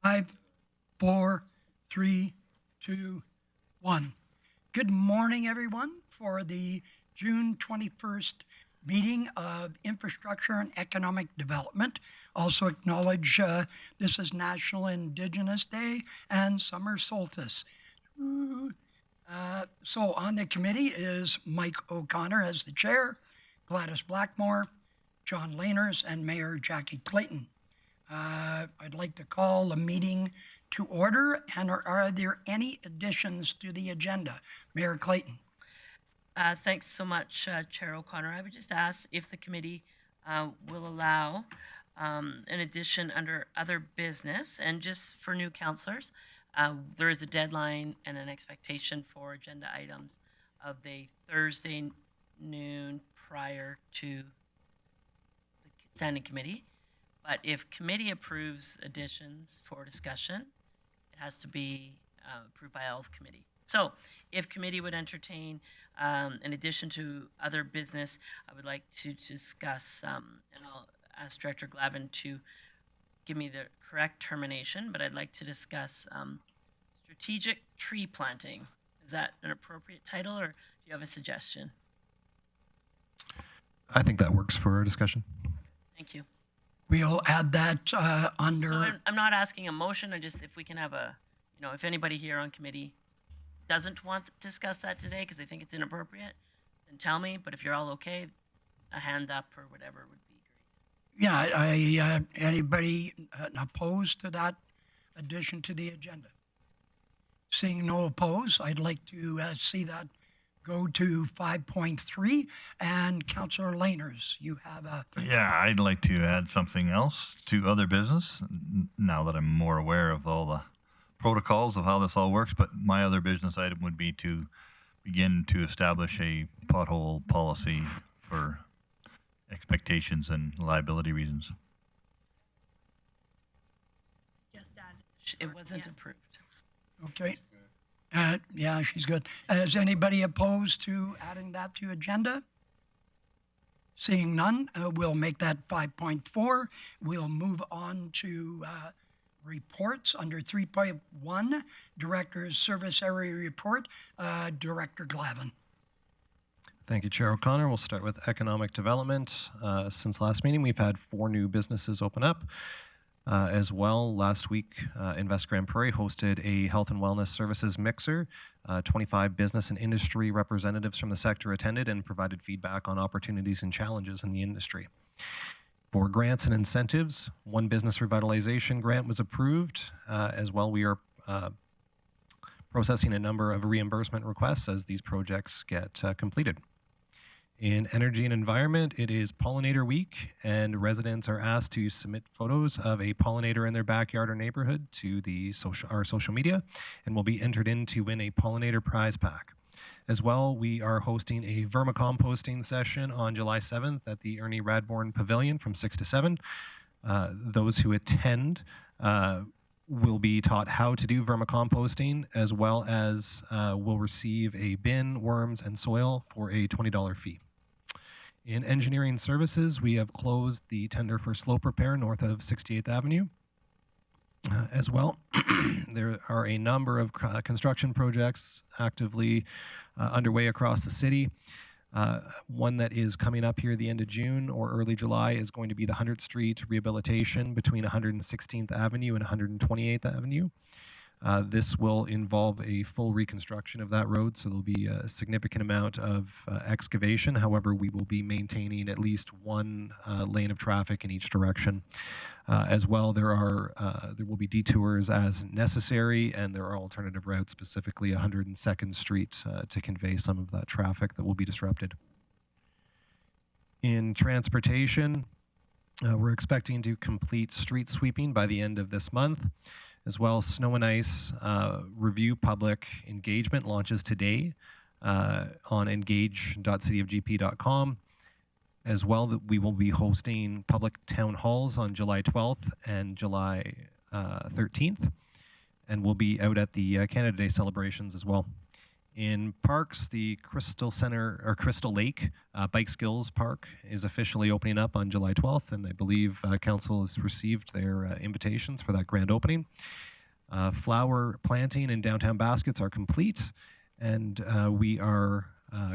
5, 4, 3, 2, 1. Good morning, everyone, for the June 21st meeting of Infrastructure and Economic Development. Also acknowledge this is National Indigenous Day and Summer Solstice. So on the committee is Mike O'Connor as the chair, Gladys Blackmore, John Laners, and Mayor Jackie Clayton. I'd like to call the meeting to order, and are there any additions to the agenda? Mayor Clayton. Thanks so much, Chair O'Connor. I would just ask if the committee will allow an addition under other business, and just for new councillors, there is a deadline and an expectation for agenda items of the Thursday noon prior to the standing committee. But if committee approves additions for discussion, it has to be approved by all of committee. So if committee would entertain in addition to other business, I would like to discuss, and I'll ask Director Glavin to give me the correct termination, but I'd like to discuss strategic tree planting. Is that an appropriate title, or do you have a suggestion? I think that works for our discussion. Thank you. We'll add that under... So I'm not asking a motion, I just, if we can have a, if anybody here on committee doesn't want to discuss that today because they think it's inappropriate, then tell me. But if you're all okay, a hand up or whatever would be great. Yeah, anybody opposed to that addition to the agenda? Seeing no opposed, I'd like to see that go to 5.3. And Councillor Laners, you have a... Yeah, I'd like to add something else to other business now that I'm more aware of all the protocols of how this all works. But my other business item would be to begin to establish a pothole policy for expectations and liability reasons. Just add. It wasn't approved. Okay. Yeah, she's good. Is anybody opposed to adding that to agenda? Seeing none, we'll make that 5.4. We'll move on to reports under 3.1, Director's Service Area Report. Director Glavin. Thank you, Chair O'Connor. We'll start with economic development. Since last meeting, we've had 4 new businesses open up. As well, last week, Invest Grande Prairie hosted a health and wellness services mixer. 25 business and industry representatives from the sector attended and provided feedback on opportunities and challenges in the industry. For grants and incentives, 1 business revitalization grant was approved. As well, we are processing a number of reimbursement requests as these projects get completed. In energy and environment, it is Pollinator Week, and residents are asked to submit photos of a pollinator in their backyard or neighborhood to our social media, and will be entered in to win a pollinator prize pack. As well, we are hosting a vermicomposting session on July 7th at the Ernie Radbourne Pavilion from 6 to 7. Those who attend will be taught how to do vermicomposting, as well as will receive a bin, worms, and soil for a $20 fee. In engineering services, we have closed the tender for slope repair north of 68th Avenue. As well, there are a number of construction projects actively underway across the city. One that is coming up here at the end of June or early July is going to be the 100th Street rehabilitation between 116th Avenue and 128th Avenue. This will involve a full reconstruction of that road, so there'll be a significant amount of excavation. However, we will be maintaining at least 1 lane of traffic in each direction. As well, there will be detours as necessary, and there are alternative routes, specifically 102nd Street, to convey some of that traffic that will be disrupted. In transportation, we're expecting to complete street sweeping by the end of this month. As well, snow and ice review public engagement launches today on engage.cityofgp.com. As well, we will be hosting public town halls on July 12th and July 13th, and we'll be out at the Canada Day celebrations as well. In parks, the Crystal Center or Crystal Lake Bike Skills Park is officially opening up on July 12th, and I believe Council has received their invitations for that grand opening. Flower planting and downtown baskets are complete, and we are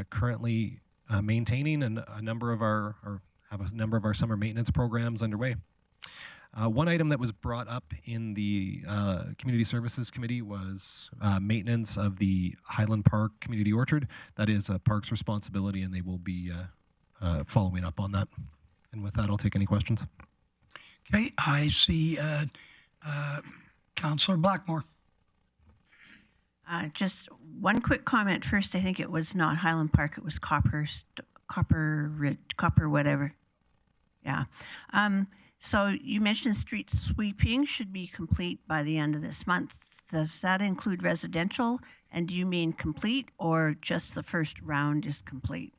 currently maintaining a number of our summer maintenance programs underway. One item that was brought up in the Community Services Committee was maintenance of the Highland Park Community Orchard. That is a park's responsibility, and they will be following up on that. And with that, I'll take any questions. Okay, I see Councillor Blackmore. Just one quick comment first. I think it was not Highland Park. It was Copper whatever. Yeah. So you mentioned street sweeping should be complete by the end of this month. Does that include residential? And do you mean complete or just the first round is complete?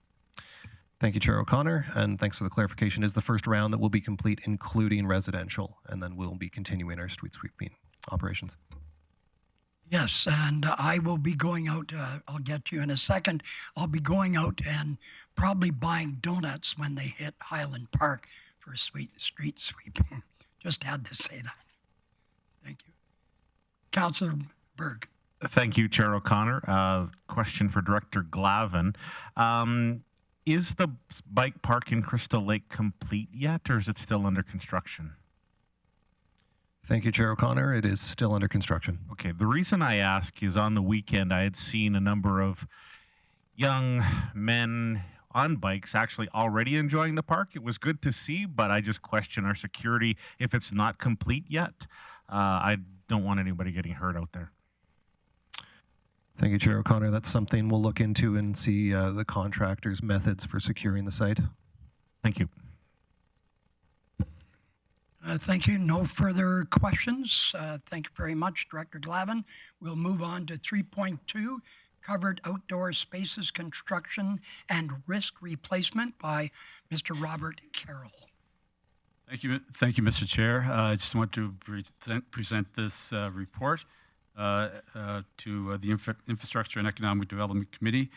Thank you, Chair O'Connor, and thanks for the clarification. Is the first round that will be complete, including residential, and then we'll be continuing our street sweeping operations. Yes, and I will be going out, I'll get to you in a second, I'll be going out and probably buying donuts when they hit Highland Park for street sweeping. Just had to say that. Thank you. Councillor Berg. Thank you, Chair O'Connor. Question for Director Glavin. Is the bike park in Crystal Lake complete yet, or is it still under construction? Thank you, Chair O'Connor. It is still under construction. Okay, the reason I ask is on the weekend I had seen a number of young men on bikes actually already enjoying the park. It was good to see, but I just question our security if it's not complete yet. I don't want anybody getting hurt out there. Thank you, Chair O'Connor. That's something we'll look into and see the contractor's methods for securing the site. Thank you. Thank you. No further questions. Thank you very much, Director Glavin. We'll move on to 3.2, Covered Outdoor Spaces Construction and Risk Replacement by Mr. Robert Carroll. Thank you, Mr. Chair. I just want to present this report to the Infrastructure and Economic Development Committee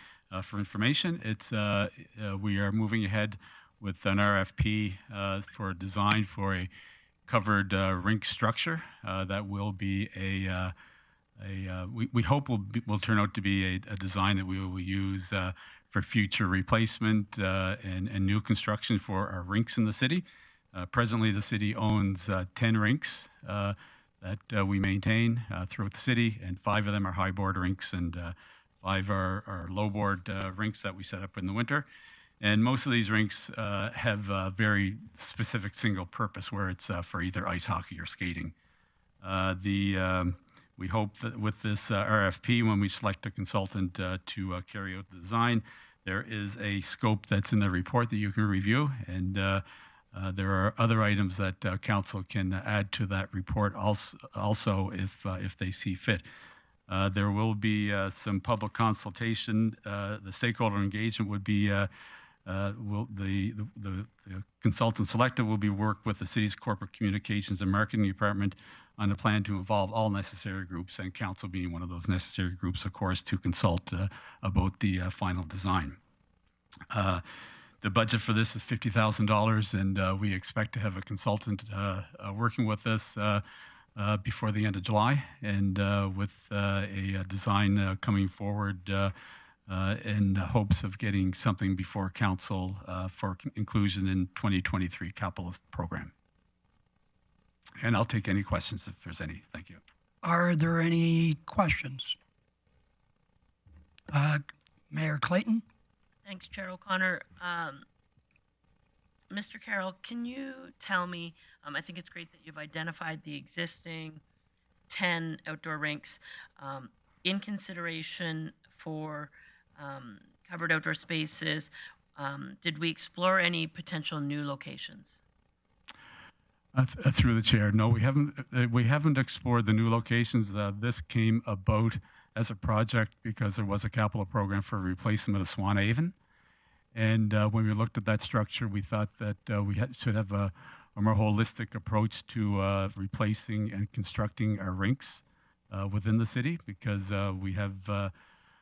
for information. We are moving ahead with an RFP for a design for a covered rink structure that will be we hope will turn out to be a design that we will use for future replacement and new construction for our rinks in the city. Presently, the city owns 10 rinks that we maintain throughout the city, and 5 of them are high board rinks, and 5 are low board rinks that we set up in the winter. And most of these rinks have a very specific single purpose where it's for either ice hockey or skating. We hope that with this RFP, when we select a consultant to carry out the design, there is a scope that's in the report that you can review, and there are other items that council can add to that report also if they see fit. There will be some public consultation. The stakeholder engagement would be the consultant selected will be work with the city's corporate communications and marketing department on a plan to involve all necessary groups, and council being one of those necessary groups, of course, to consult about the final design. The budget for this is $50,000, and we expect to have a consultant working with us before the end of July, and with a design coming forward in hopes of getting something before council for inclusion in 2023 capital program. And I'll take any questions if there's any. Thank you. Are there any questions? Mayor Clayton? Thanks, Chair O'Connor. Mr. Carroll, can you tell me, I think it's great that you've identified the existing 10 outdoor rinks in consideration for covered outdoor spaces. Did we explore any potential new locations? Through the chair, no, we haven't explored the new locations. This came about as a project because there was a capital program for replacement of Swan Haven. And when we looked at that structure, we thought that we should have a more holistic approach to replacing and constructing our rinks within the city, because we have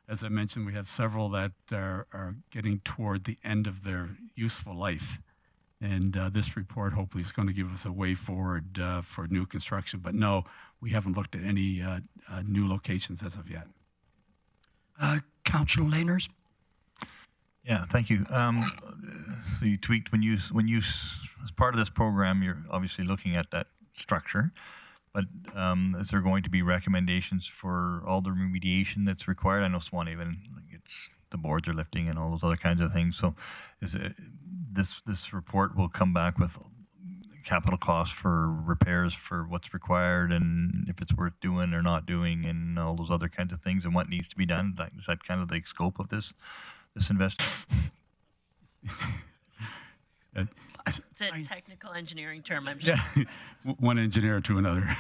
as I mentioned, we have several that are getting toward the end of their useful life. And this report hopefully is going to give us a way forward for new construction. But no, we haven't looked at any new locations as of yet. Councillor Laners? Yeah, thank you. So you tweaked when you as part of this program, you're obviously looking at that structure, but is there going to be recommendations for all the remediation that's required? I know Swan even it's the boards are lifting and all those other kinds of things. So is it this report will come back with capital costs for repairs for what's required and if it's worth doing or not doing and all those other kinds of things and what needs to be done? Is that kind of the scope of this investment? It's a technical engineering term, I'm sure. Yeah, one engineer to another.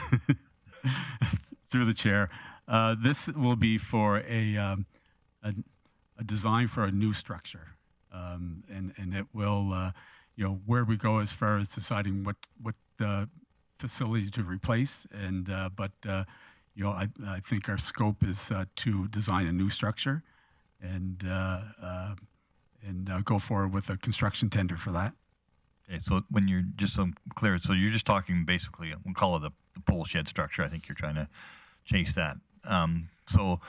Through the chair. This will be for a design for a new structure. And it will, where we go as far as deciding what facility to replace. And I think our scope is to design a new structure and go forward with a construction tender for that. Okay, so when you're just so clear, so you're just talking basically, we'll call it the pole shed structure. I think you're trying to chase that. So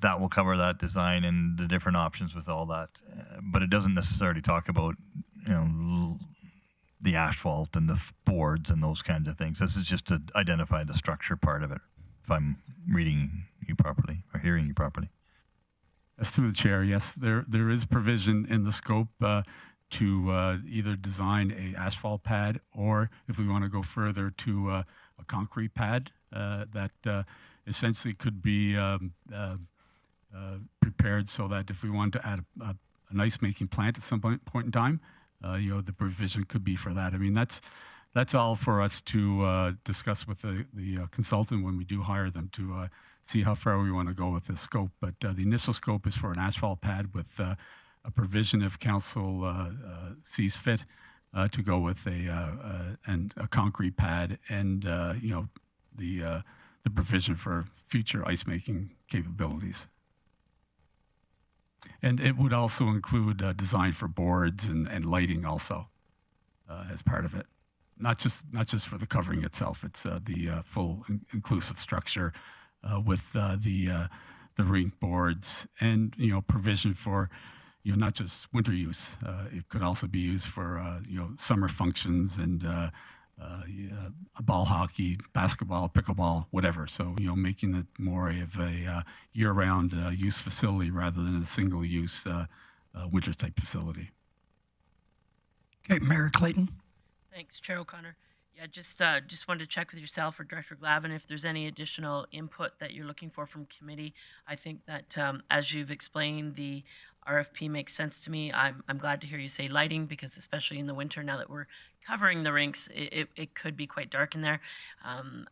that will cover that design and the different options with all that, but it doesn't necessarily talk about the asphalt and the boards and those kinds of things. This is just to identify the structure part of it. If I'm reading you properly or hearing you properly. As through the chair, yes, there is provision in the scope to either design a asphalt pad or, if we want to go further, to a concrete pad that essentially could be prepared so that if we want to add an ice making plant at some point in time, the provision could be for that. I mean, that's all for us to discuss with the consultant when we do hire them to see how far we want to go with this scope. But the initial scope is for an asphalt pad with a provision, if council sees fit, to go with a concrete pad and the provision for future ice making capabilities. And it would also include design for boards and lighting also as part of it. Not just for the covering itself. It's the full inclusive structure with the rink boards and provision for not just winter use. It could also be used for summer functions and ball hockey, basketball, pickleball, whatever. So making it more of a year-round use facility rather than a single-use winter type facility. Okay, Mayor Clayton. Thanks, Chair O'Connor. Yeah, just wanted to check with yourself or Director Glavin if there's any additional input that you're looking for from committee. I think that as you've explained, the RFP makes sense to me. I'm glad to hear you say lighting because especially in the winter, now that we're covering the rinks, it could be quite dark in there.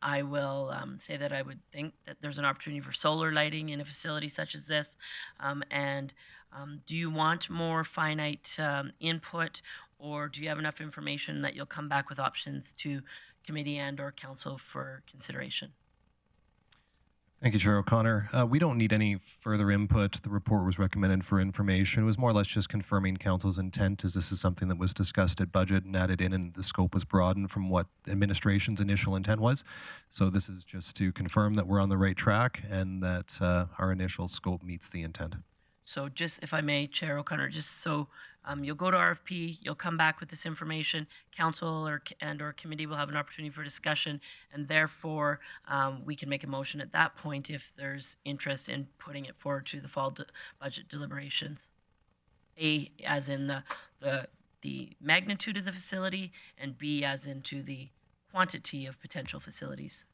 I will say that I would think that there's an opportunity for solar lighting in a facility such as this. Do you want more finite input, or do you have enough information that you'll come back with options to committee and or council for consideration? Thank you, Chair O'Connor. We don't need any further input. The report was recommended for information. It was more or less just confirming council's intent, as this is something that was discussed at budget and added in, and the scope was broadened from what administration's initial intent was. So this is just to confirm that we're on the right track and that our initial scope meets the intent. So just, if I may, Chair O'Connor, just so you'll go to RFP, you'll come back with this information, council or committee will have an opportunity for discussion, and therefore we can make a motion at that point if there's interest in putting it forward to the fall budget deliberations. A, as in the magnitude of the facility, and B, as into the quantity of potential facilities.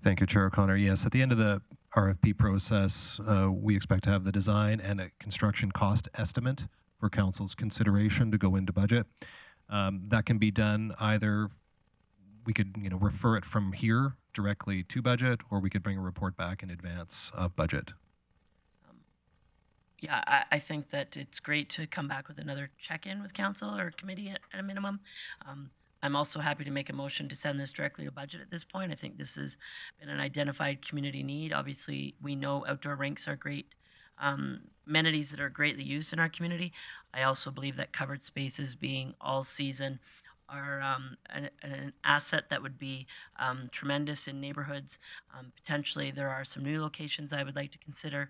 Thank you, Chair O'Connor. Yes, at the end of the RFP process, we expect to have the design and a construction cost estimate for council's consideration to go into budget. That can be done either, we could refer it from here directly to budget, or we could bring a report back in advance of budget. Yeah, I think that it's great to come back with another check-in with council or committee at a minimum. I'm also happy to make a motion to send this directly to budget at this point. I think this has been an identified community need. Obviously, we know outdoor rinks are great amenities that are greatly used in our community. I also believe that covered spaces being all season are an asset that would be tremendous in neighborhoods. Potentially, there are some new locations I would like to consider,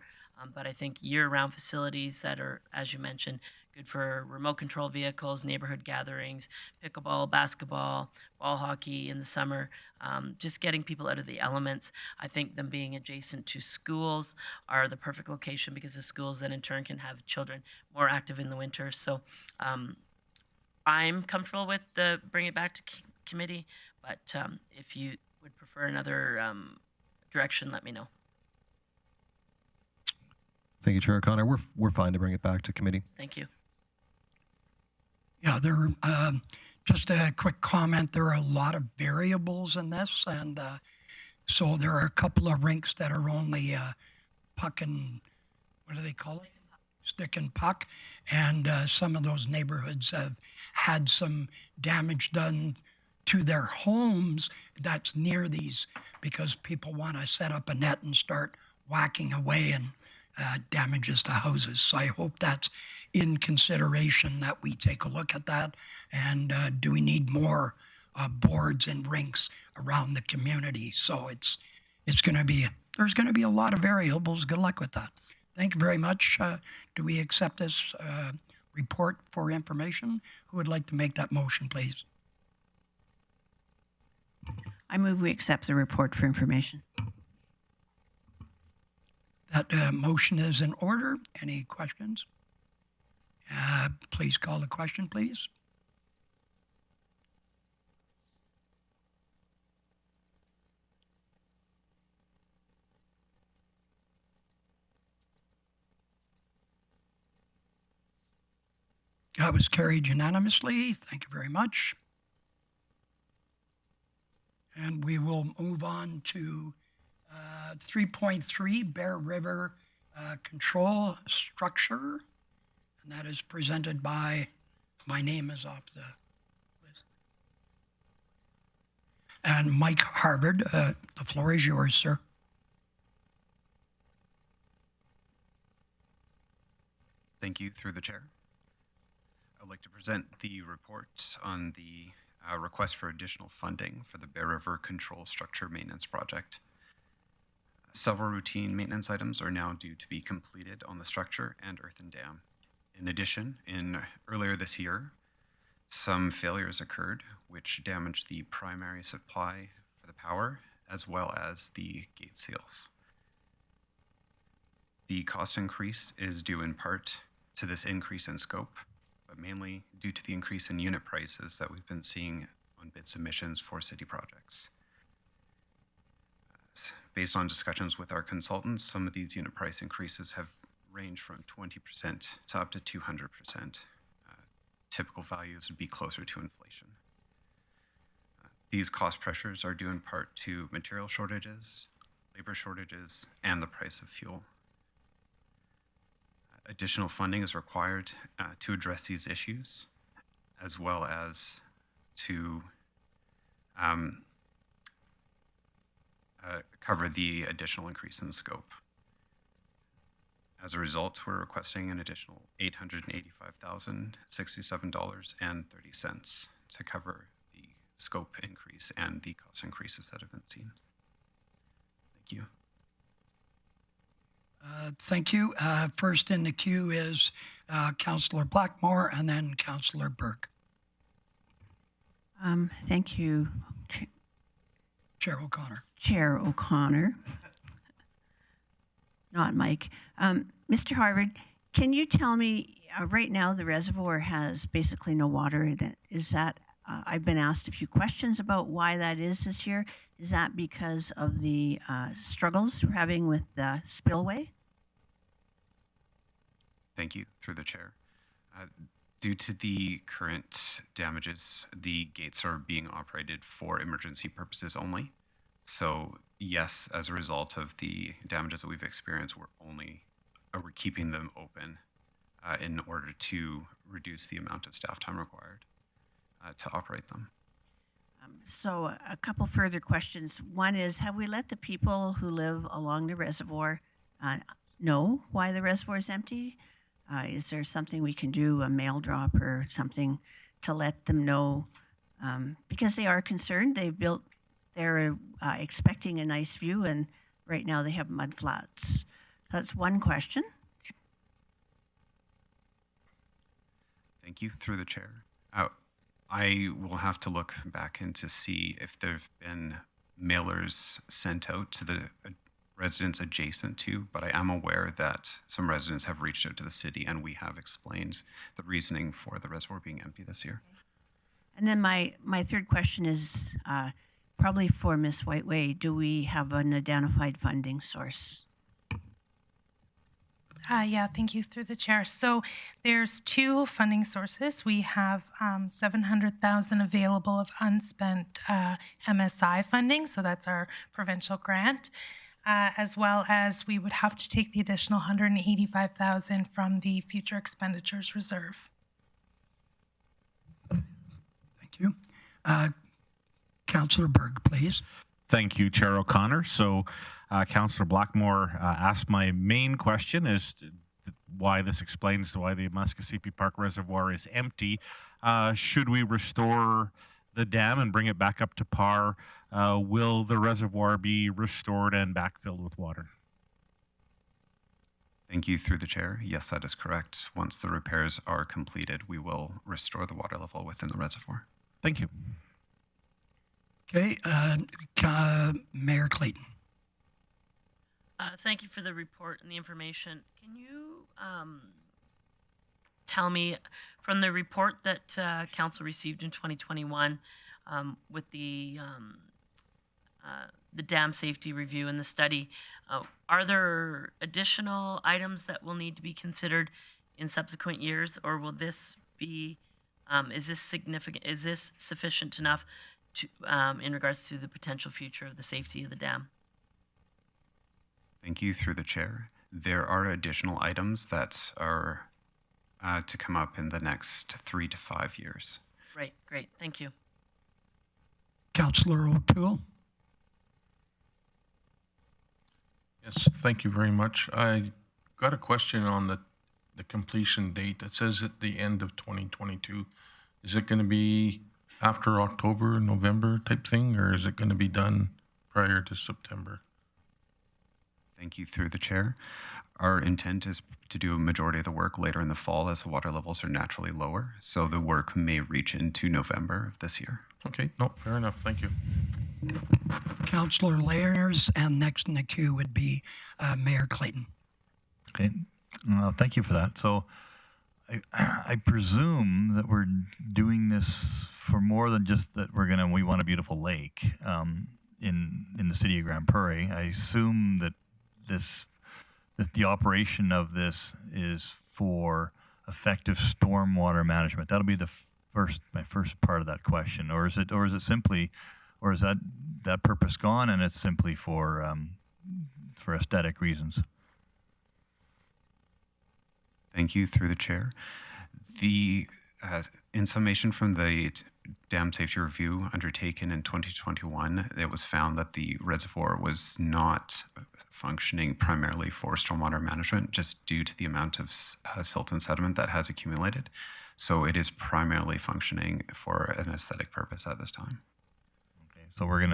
but I think year-round facilities that are, as you mentioned, good for remote control vehicles, neighborhood gatherings, pickleball, basketball, ball hockey in the summer, just getting people out of the elements. I think them being adjacent to schools are the perfect location because the schools then in turn can have children more active in the winter. So I'm comfortable with the bring it back to committee, but if you would prefer another direction, let me know. Thank you, Chair O'Connor. We're fine to bring it back to committee. Thank you. Yeah, there. Just a quick comment. There are a lot of variables in this, and so there are a couple of rinks that are only puck and what do they call it? Stick and puck, and some of those neighborhoods have had some damage done to their homes that's near these because people want to set up a net and start whacking away and damages to houses. So I hope that's in consideration that we take a look at that. And do we need more boards and rinks around the community? So there's going to be a lot of variables. Good luck with that. Thank you very much. Do we accept this report for information? Who would like to make that motion, please? I move we accept the report for information. That motion is in order. Any questions? Please call the question, please. That was carried unanimously. Thank you very much. And we will move on to 3.3, Bear River Control Structure. And that is presented by, my name is off the list. And Mike Harvard. The floor is yours, sir. Thank you, through the chair. I'd like to present the report on the request for additional funding for the Bear River Control Structure Maintenance Project. Several routine maintenance items are now due to be completed on the structure and earthen dam. In addition, earlier this year, some failures occurred which damaged the primary supply for the power as well as the gate seals. The cost increase is due in part to this increase in scope, but mainly due to the increase in unit prices that we've been seeing on bid submissions for city projects. Based on discussions with our consultants, some of these unit price increases have ranged from 20% to up to 200%. Typical values would be closer to inflation. These cost pressures are due in part to material shortages, labor shortages, and the price of fuel. Additional funding is required to address these issues, as well as to cover the additional increase in scope. As a result, we're requesting an additional $885,067.30 to cover the scope increase and the cost increases that have been seen. Thank you. Thank you. First in the queue is Councillor Blackmore and then Councillor Burke. Thank you, Chair O'Connor. Chair O'Connor. Not Mike. Mr. Harvard, can you tell me, right now the reservoir has basically no water in it. Is that, I've been asked a few questions about why that is this year. Is that because of the struggles we're having with the spillway? Thank you, through the chair. Due to the current damages, the gates are being operated for emergency purposes only. So yes, as a result of the damages that we've experienced, we're keeping them open in order to reduce the amount of staff time required to operate them. So a couple further questions. One is, have we let the people who live along the reservoir know why the reservoir is empty? Is there something we can do, a mail drop or something, to let them know? Because they are concerned. They're expecting a nice view, and right now they have mud flats. So that's one question. Thank you. Through the chair. I will have to look back in to see if there have been mailers sent out to the residents adjacent to, but I am aware that some residents have reached out to the city and we have explained the reasoning for the reservoir being empty this year. And then my third question is probably for Ms. Whiteway. Do we have an identified funding source? Yeah, thank you through the chair. So there's two funding sources. We have $700,000 available of unspent MSI funding, so that's our provincial grant, as well as we would have to take the additional $185,000 from the future expenditures reserve. Thank you. Councillor Berg, please. Thank you, Chair O'Connor. So Councillor Blackmore asked my main question as to why this explains why the Muskosipi Park Reservoir is empty. Should we restore the dam and bring it back up to par? Will the reservoir be restored and backfilled with water? Thank you. Through the chair. Yes, that is correct. Once the repairs are completed, we will restore the water level within the reservoir. Thank you. Okay, Mayor Clayton. Thank you for the report and the information. Can you tell me, from the report that Council received in 2021 with the dam safety review and the study, are there additional items that will need to be considered in subsequent years, or will this be, is this significant, is this sufficient enough to, in regards to the potential future of the safety of the dam? Thank you. Through the chair. There are additional items that are to come up in the next 3 to 5 years. Right, great, thank you. Councillor O'Toole. Yes, thank you very much. I got a question on the completion date. It says at the end of 2022. Is it going to be after October, November type thing, or is it going to be done prior to September? Thank you. Through the chair. Our intent is to do a majority of the work later in the fall as the water levels are naturally lower. So the work may reach into November of this year. Okay, no, fair enough. Thank you. Councillor Layers, and next in the queue would be Mayor Clayton. Okay, thank you for that. So I presume that we're doing this for more than just that we want a beautiful lake in the city of Grande Prairie. I assume that the operation of this is for effective stormwater management. That'll be my first part of that question, or is it simply, or is that purpose gone and it's simply for aesthetic reasons? Thank you. Through the chair. The in summation from the dam safety review undertaken in 2021, it was found that the reservoir was not functioning primarily for stormwater management, just due to the amount of silt and sediment that has accumulated. So it is primarily functioning for an aesthetic purpose at this time. Okay, so we're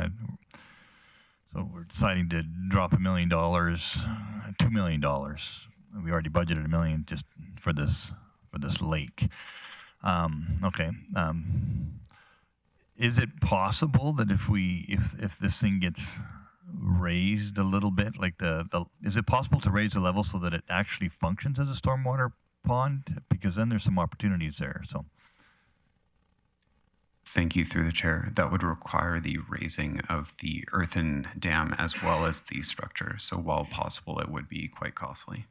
deciding to drop $1 million, $2 million. We already budgeted $1 million just for this lake. Okay. Is it possible that if this thing gets raised a little bit, like is it possible to raise the level so that it actually functions as a stormwater pond? Because then there's some opportunities there. So. Thank you. Through the chair. That would require the raising of the earthen dam as well as the structure. So while possible, it would be quite costly.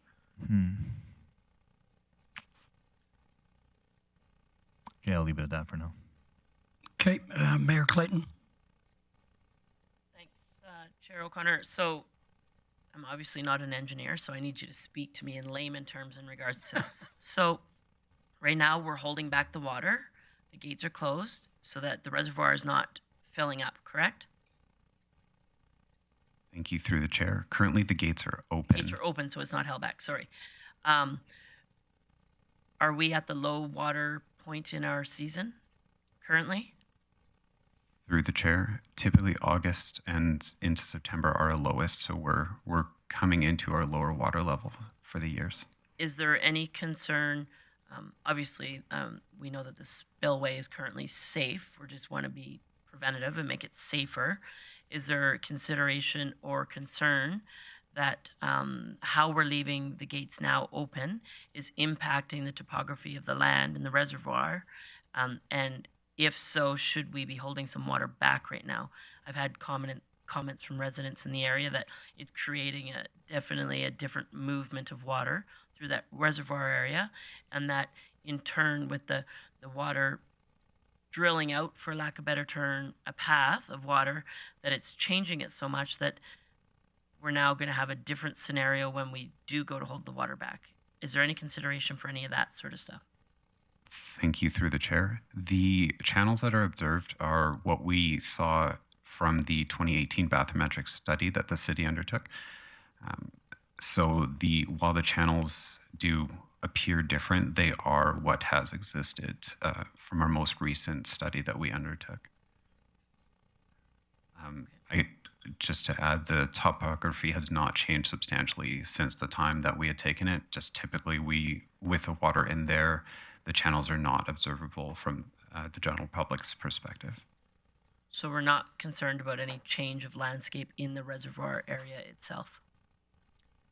Okay, I'll leave it at that for now. Okay, Mayor Clayton. Thanks, Chair O'Connor. So I'm obviously not an engineer, so I need you to speak to me in layman terms in regards to this. So right now we're holding back the water. The gates are closed so that the reservoir is not filling up, correct? Thank you through the chair. Currently, the gates are open. Gates are open, so it's not held back. Sorry. Are we at the low water point in our season currently? Through the chair, typically August and into September are our lowest, so we're coming into our lower water level for the years. Is there any concern? Obviously, we know that the spillway is currently safe. We just want to be preventative and make it safer. Is there consideration or concern that how we're leaving the gates now open is impacting the topography of the land and the reservoir? And if so, should we be holding some water back right now? I've had comments from residents in the area that it's creating definitely a different movement of water through that reservoir area, and that in turn with the water drilling out, for lack of a better term, a path of water, that it's changing it so much that we're now going to have a different scenario when we do go to hold the water back. Is there any consideration for any of that sort of stuff? Thank you through the chair. The channels that are observed are what we saw from the 2018 bathymetric study that the city undertook. While the channels do appear different, they are what has existed from our most recent study that we undertook. Just to add, the topography has not changed substantially since the time that we had taken it. Just typically, with the water in there, the channels are not observable from the general public's perspective. So we're not concerned about any change of landscape in the reservoir area itself?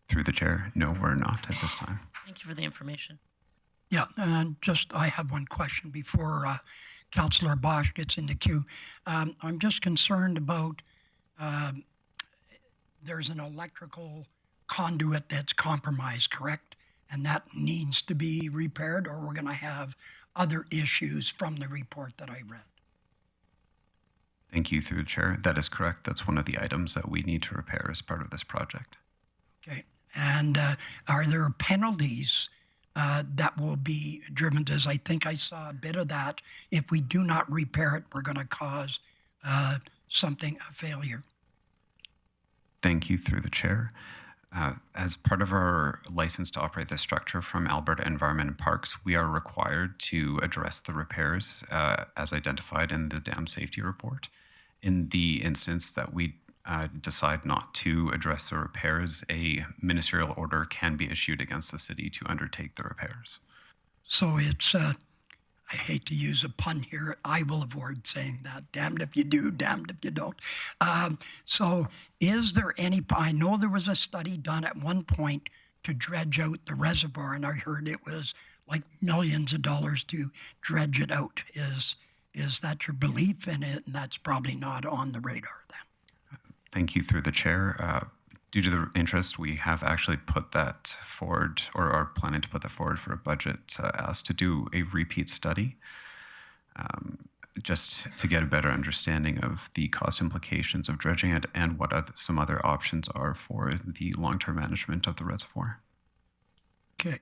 Through the chair, no, we're not at this time. Thank you for the information. Yeah, and I have one question before Councillor Bosch gets in the queue. I'm just concerned about there's an electrical conduit that's compromised, correct? And that needs to be repaired, or we're going to have other issues from the report that I read. Thank you through the chair. That is correct. That's one of the items that we need to repair as part of this project. Okay. And are there penalties that will be driven? As I think I saw a bit of that. If we do not repair it, we're going to cause a failure. Thank you through the chair. As part of our license to operate this structure from Alberta Environment and Parks, we are required to address the repairs as identified in the dam safety report. In the instance that we decide not to address the repairs, a ministerial order can be issued against the city to undertake the repairs. So it's, I hate to use a pun here, I will avoid saying that. Damned if you do, damned if you don't. So is there any, I know there was a study done at one point to dredge out the reservoir, and I heard it was like millions of dollars to dredge it out. Is that your belief in it? And that's probably not on the radar then. Thank you through the chair. Due to the interest, we have actually put that forward, or are planning to put that forward for a budget ask to do a repeat study, just to get a better understanding of the cost implications of dredging it and what some other options are for the long-term management of the reservoir. Okay,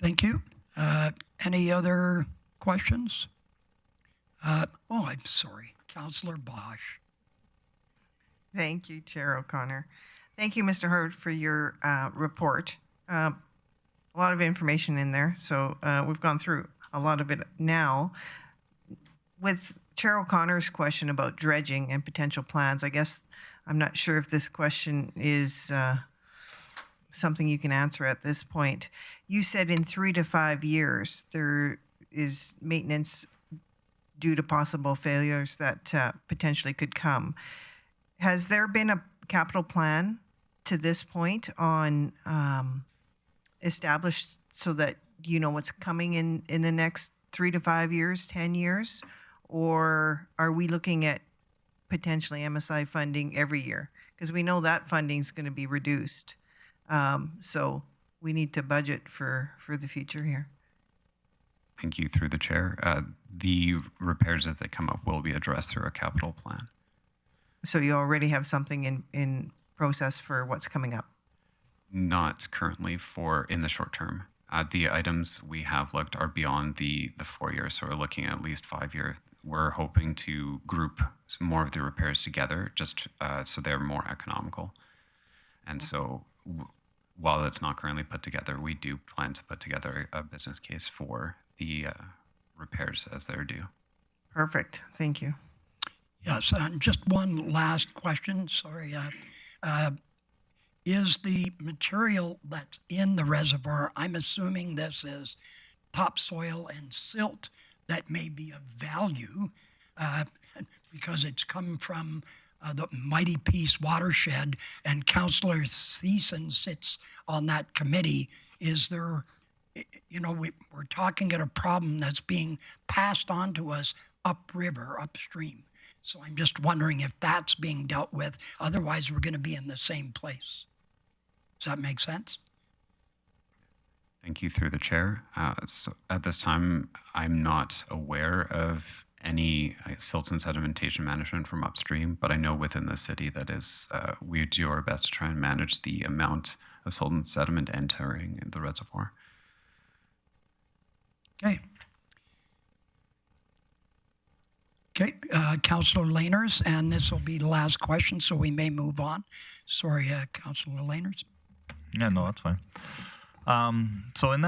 thank you. Any other questions? I'm sorry, Councillor Bosch. Thank you, Chair O'Connor. Thank you, Mr. Hurd, for your report. A lot of information in there, so we've gone through a lot of it now. With Chair O'Connor's question about dredging and potential plans, I guess I'm not sure if this question is something you can answer at this point. You said in 3 to 5 years there is maintenance due to possible failures that potentially could come. Has there been a capital plan to this point on established so that you know what's coming in the next 3 to 5 years, 10 years? Or are we looking at potentially MSI funding every year? Because we know that funding is going to be reduced. So we need to budget for the future here. Thank you through the chair. The repairs as they come up will be addressed through a capital plan. So you already have something in process for what's coming up? Not currently in the short term. The items we have looked are beyond the 4 years, so we're looking at least 5 years. We're hoping to group more of the repairs together, just so they're more economical. And so, while it's not currently put together, we do plan to put together a business case for the repairs as they're due. Perfect. Thank you. Yes, and just one last question. Sorry. Is the material that's in the reservoir, I'm assuming this is topsoil and silt that may be of value because it's come from the Mighty Peace watershed, and Councillor Thiessen sits on that committee. Is there, we're talking at a problem that's being passed on to us upriver, upstream. So I'm just wondering if that's being dealt with. Otherwise, we're going to be in the same place. Does that make sense? Thank you through the chair. So at this time, I'm not aware of any silt and sedimentation management from upstream, but I know within the city that is, we do our best to try and manage the amount of silt and sediment entering the reservoir. Okay. Okay, Councillor Laners, and this will be the last question, so we may move on. Sorry, Councillor Laners. Yeah, no, that's fine. So in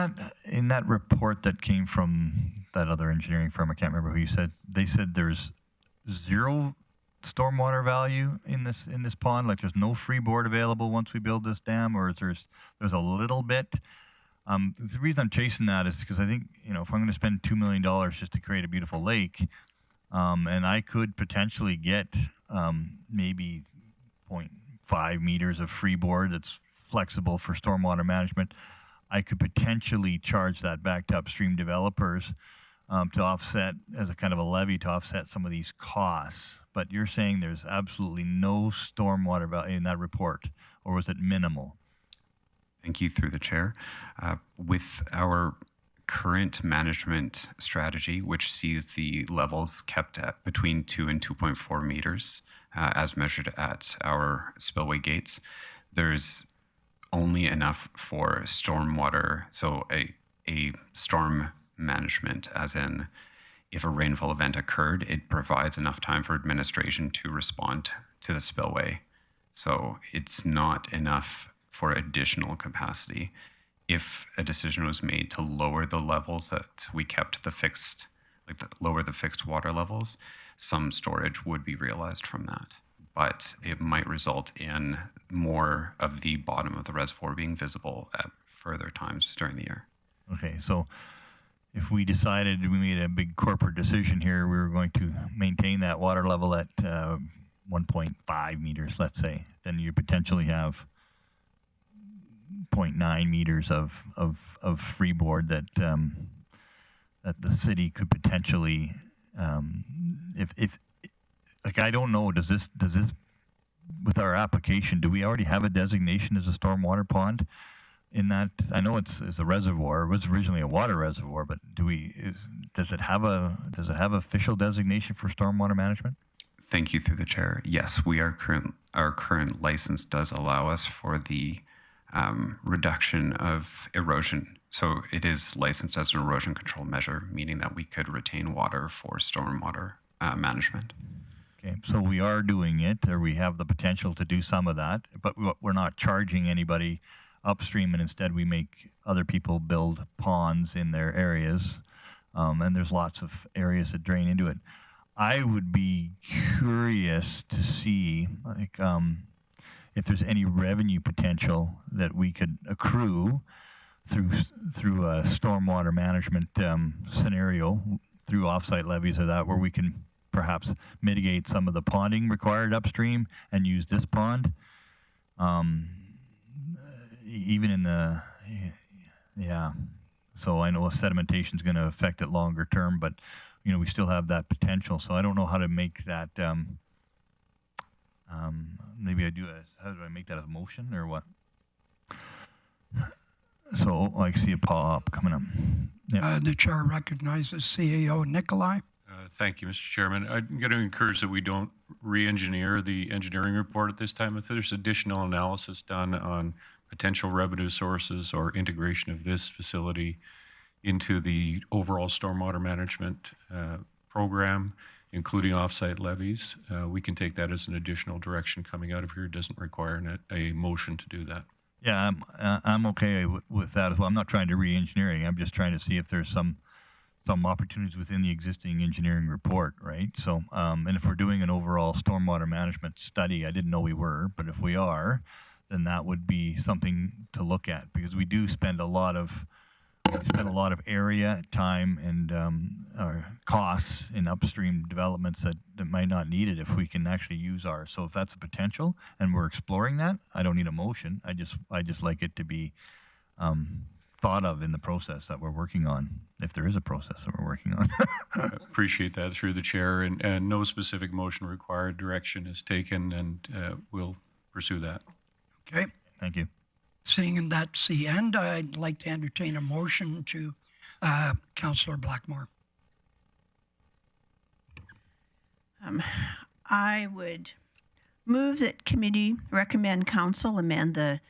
that report that came from that other engineering firm, I can't remember who you said, they said there's zero stormwater value in this pond. Like there's no freeboard available once we build this dam, or there's a little bit. The reason I'm chasing that is because I think if I'm going to spend $2 million just to create a beautiful lake, and I could potentially get maybe 0.5 meters of freeboard that's flexible for stormwater management, I could potentially charge that back to upstream developers to offset, as a kind of a levy, to offset some of these costs. But you're saying there's absolutely no stormwater value in that report, or was it minimal? Thank you through the chair. With our current management strategy, which sees the levels kept at between 2 and 2.4 meters as measured at our spillway gates, there's only enough for stormwater, so a storm management, as in if a rainfall event occurred, it provides enough time for administration to respond to the spillway. So it's not enough for additional capacity. If a decision was made to lower the levels that we kept lower the fixed water levels, some storage would be realized from that. But it might result in more of the bottom of the reservoir being visible at further times during the year. Okay, so if we decided we made a big corporate decision here, we were going to maintain that water level at 1.5 meters, let's say, then you potentially have 0.9 meters of freeboard that that the city could potentially, if like, I don't know, does this with our application, do we already have a designation as a stormwater pond? In that, I know it's a reservoir. It was originally a water reservoir, but does it have official designation for stormwater management? Thank you through the chair. Yes, our current license does allow us for the reduction of erosion. So it is licensed as an erosion control measure, meaning that we could retain water for stormwater management. Okay, so we are doing it, or we have the potential to do some of that, but we're not charging anybody upstream, and instead we make other people build ponds in their areas, and there's lots of areas that drain into it. I would be curious to see, like, if there's any revenue potential that we could accrue through a stormwater management scenario, through offsite levies or that, where we can perhaps mitigate some of the ponding required upstream and use this pond. Even in the, yeah. So I know sedimentation is going to affect it longer term, but we still have that potential. So I don't know how to make that. Maybe how do I make that a motion or what? So I see a pop coming up. Yeah. The chair recognizes CEO Nikolai. Thank you, Mr. Chairman. I'm going to encourage that we don't re-engineer the engineering report at this time. If there's additional analysis done on potential revenue sources or integration of this facility into the overall stormwater management program, including offsite levies. We can take that as an additional direction coming out of here. It doesn't require a motion to do that. Yeah, I'm okay with that as well. I'm not trying to re-engineering. I'm just trying to see if there's some opportunities within the existing engineering report, right? So, and if we're doing an overall stormwater management study, I didn't know we were, but if we are, then that would be something to look at, because we do spend a lot of area, time, and costs in upstream developments that might not need it if we can actually use ours. So if that's a potential and we're exploring that, I don't need a motion. I just like it to be thought of in the process that we're working on, if there is a process that we're working on. Appreciate that through the chair, and no specific motion required. Direction is taken, and we'll pursue that. Okay. Thank you. Seeing that's the end, I'd like to entertain a motion to Councillor Blackmore. I would move that committee recommend council amend the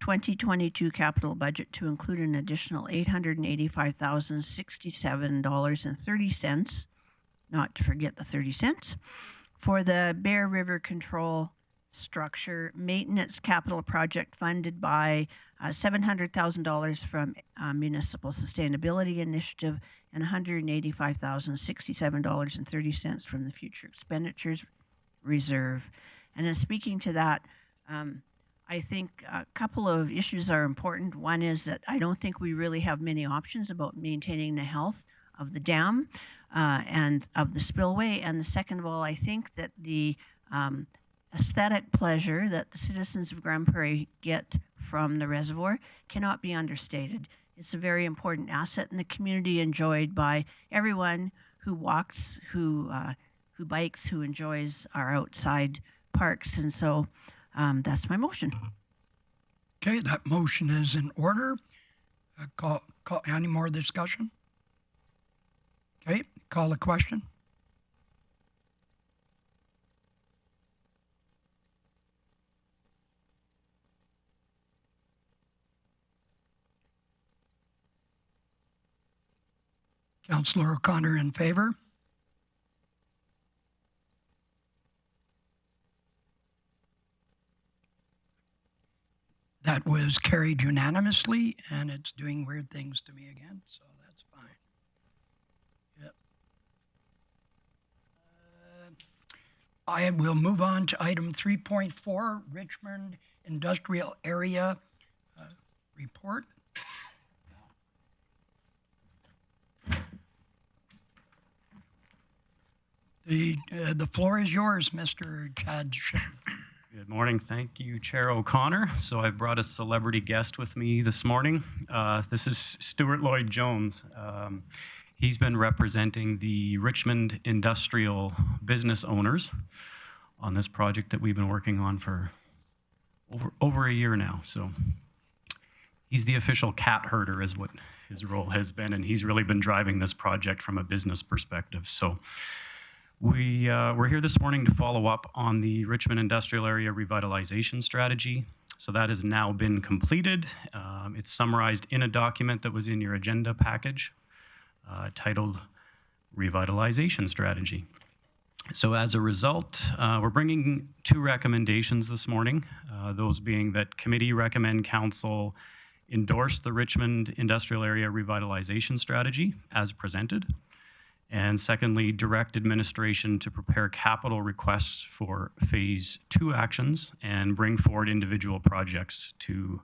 2022 capital budget to include an additional $885,067.30, not to forget the 30 cents, for the Bear River Control Structure Maintenance Capital Project funded by $700,000 from Municipal Sustainability Initiative and $185,067.30 from the Future Expenditures Reserve. And in speaking to that, I think a couple of issues are important. One is that I don't think we really have many options about maintaining the health of the dam and of the spillway. And the second of all, I think that the aesthetic pleasure that the citizens of Grande Prairie get from the reservoir cannot be understated. It's a very important asset in the community, enjoyed by everyone who walks, who bikes, who enjoys our outside parks. And so that's my motion. Okay, that motion is in order. Any more discussion? Okay, call the question. Councillor O'Connor in favor. That was carried unanimously, and it's doing weird things to me again, so that's fine. Yep. I will move on to item 3.4, Richmond Industrial Area Report. The floor is yours, Mr. Chad. Good morning. Thank you, Chair O'Connor. So I've brought a celebrity guest with me this morning. This is Stuart Lloyd-Jones. He's been representing the Richmond industrial business owners on this project that we've been working on for over a year now. So he's the official cat herder is what his role has been, and he's really been driving this project from a business perspective. So we're here this morning to follow up on the Richmond Industrial Area Revitalization Strategy. So that has now been completed. It's summarized in a document that was in your agenda package titled Revitalization Strategy. So as a result, we're bringing two recommendations this morning, those being that committee recommend council endorse the Richmond Industrial Area Revitalization Strategy as presented. And secondly, direct administration to prepare capital requests for phase 2 actions and bring forward individual projects to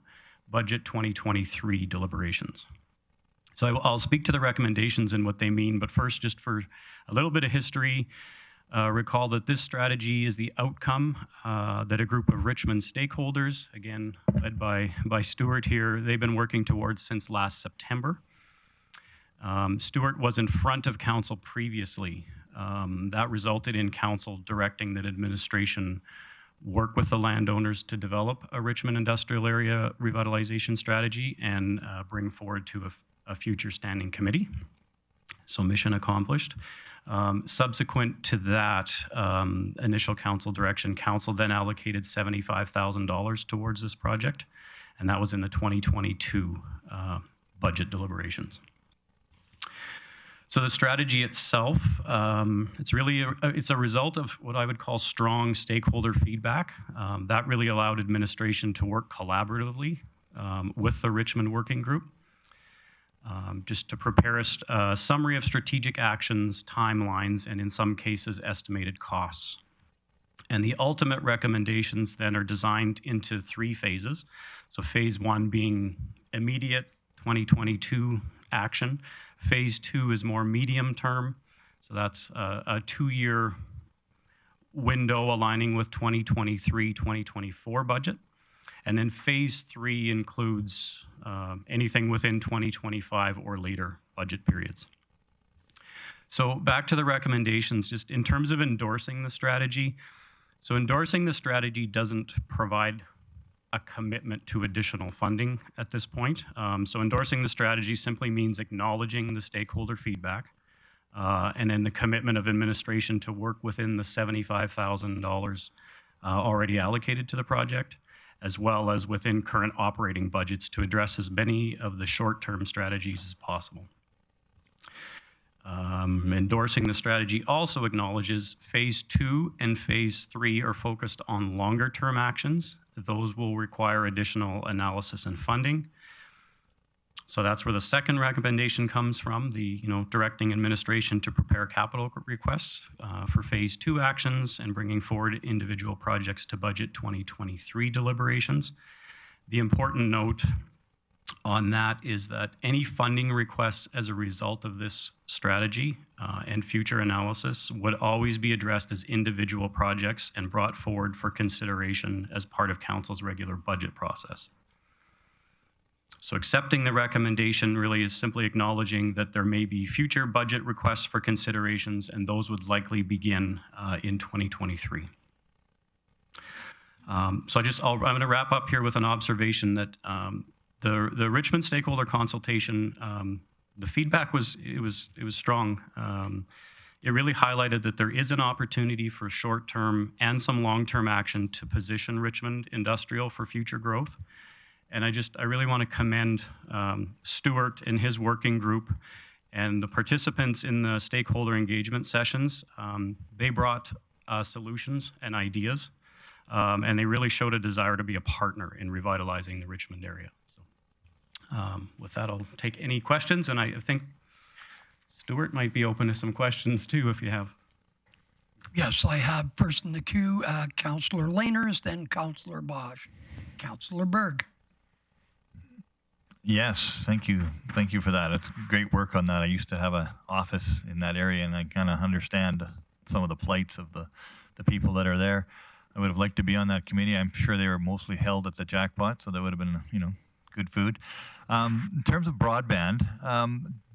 budget 2023 deliberations. So I'll speak to the recommendations and what they mean, but first, just for a little bit of history, recall that this strategy is the outcome that a group of Richmond stakeholders, again, led by Stuart here, they've been working towards since last September. Stuart was in front of council previously. That resulted in council directing that administration work with the landowners to develop a Richmond Industrial Area Revitalization Strategy and bring forward to a future standing committee. So mission accomplished. Subsequent to that initial council direction, council then allocated $75,000 towards this project. and that was in the 2022 budget deliberations. So the strategy itself, it's a result of what I would call strong stakeholder feedback. That really allowed administration to work collaboratively with the Richmond Working Group, just to prepare a summary of strategic actions, timelines, and in some cases, estimated costs. And the ultimate recommendations then are designed into 3 phases. So phase 1 being immediate 2022 action. Phase 2 is more medium term. So that's a 2-year window aligning with 2023-2024 budget. And then phase 3 includes anything within 2025 or later budget periods. So back to the recommendations, just in terms of endorsing the strategy. So endorsing the strategy doesn't provide a commitment to additional funding at this point. So endorsing the strategy simply means acknowledging the stakeholder feedback and then the commitment of administration to work within the $75,000 already allocated to the project, as well as within current operating budgets to address as many of the short-term strategies as possible. Endorsing the strategy also acknowledges phase 2 and phase 3 are focused on longer-term actions. Those will require additional analysis and funding. So that's where the second recommendation comes from, directing administration to prepare capital requests for phase 2 actions and bringing forward individual projects to budget 2023 deliberations. The important note on that is that any funding requests as a result of this strategy and future analysis would always be addressed as individual projects and brought forward for consideration as part of Council's regular budget process. So accepting the recommendation really is simply acknowledging that there may be future budget requests for considerations, and those would likely begin in 2023. I'm going to wrap up here with an observation that the Richmond stakeholder consultation, the feedback was strong. It really highlighted that there is an opportunity for short-term and some long-term action to position Richmond industrial for future growth. And I really want to commend Stuart and his working group and the participants in the stakeholder engagement sessions. They brought solutions and ideas, and they really showed a desire to be a partner in revitalizing the Richmond area. With that, I'll take any questions, and I think Stuart might be open to some questions too, if you have. Yes, I have first in the queue, Councillor Laners, then Councillor Bosch. Councillor Berg. Yes, thank you. Thank you for that. It's great work on that. I used to have an office in that area, and I kind of understand some of the plights of the people that are there. I would have liked to be on that committee. I'm sure they were mostly held at the Jackpot, so that would have been, good food. In terms of broadband,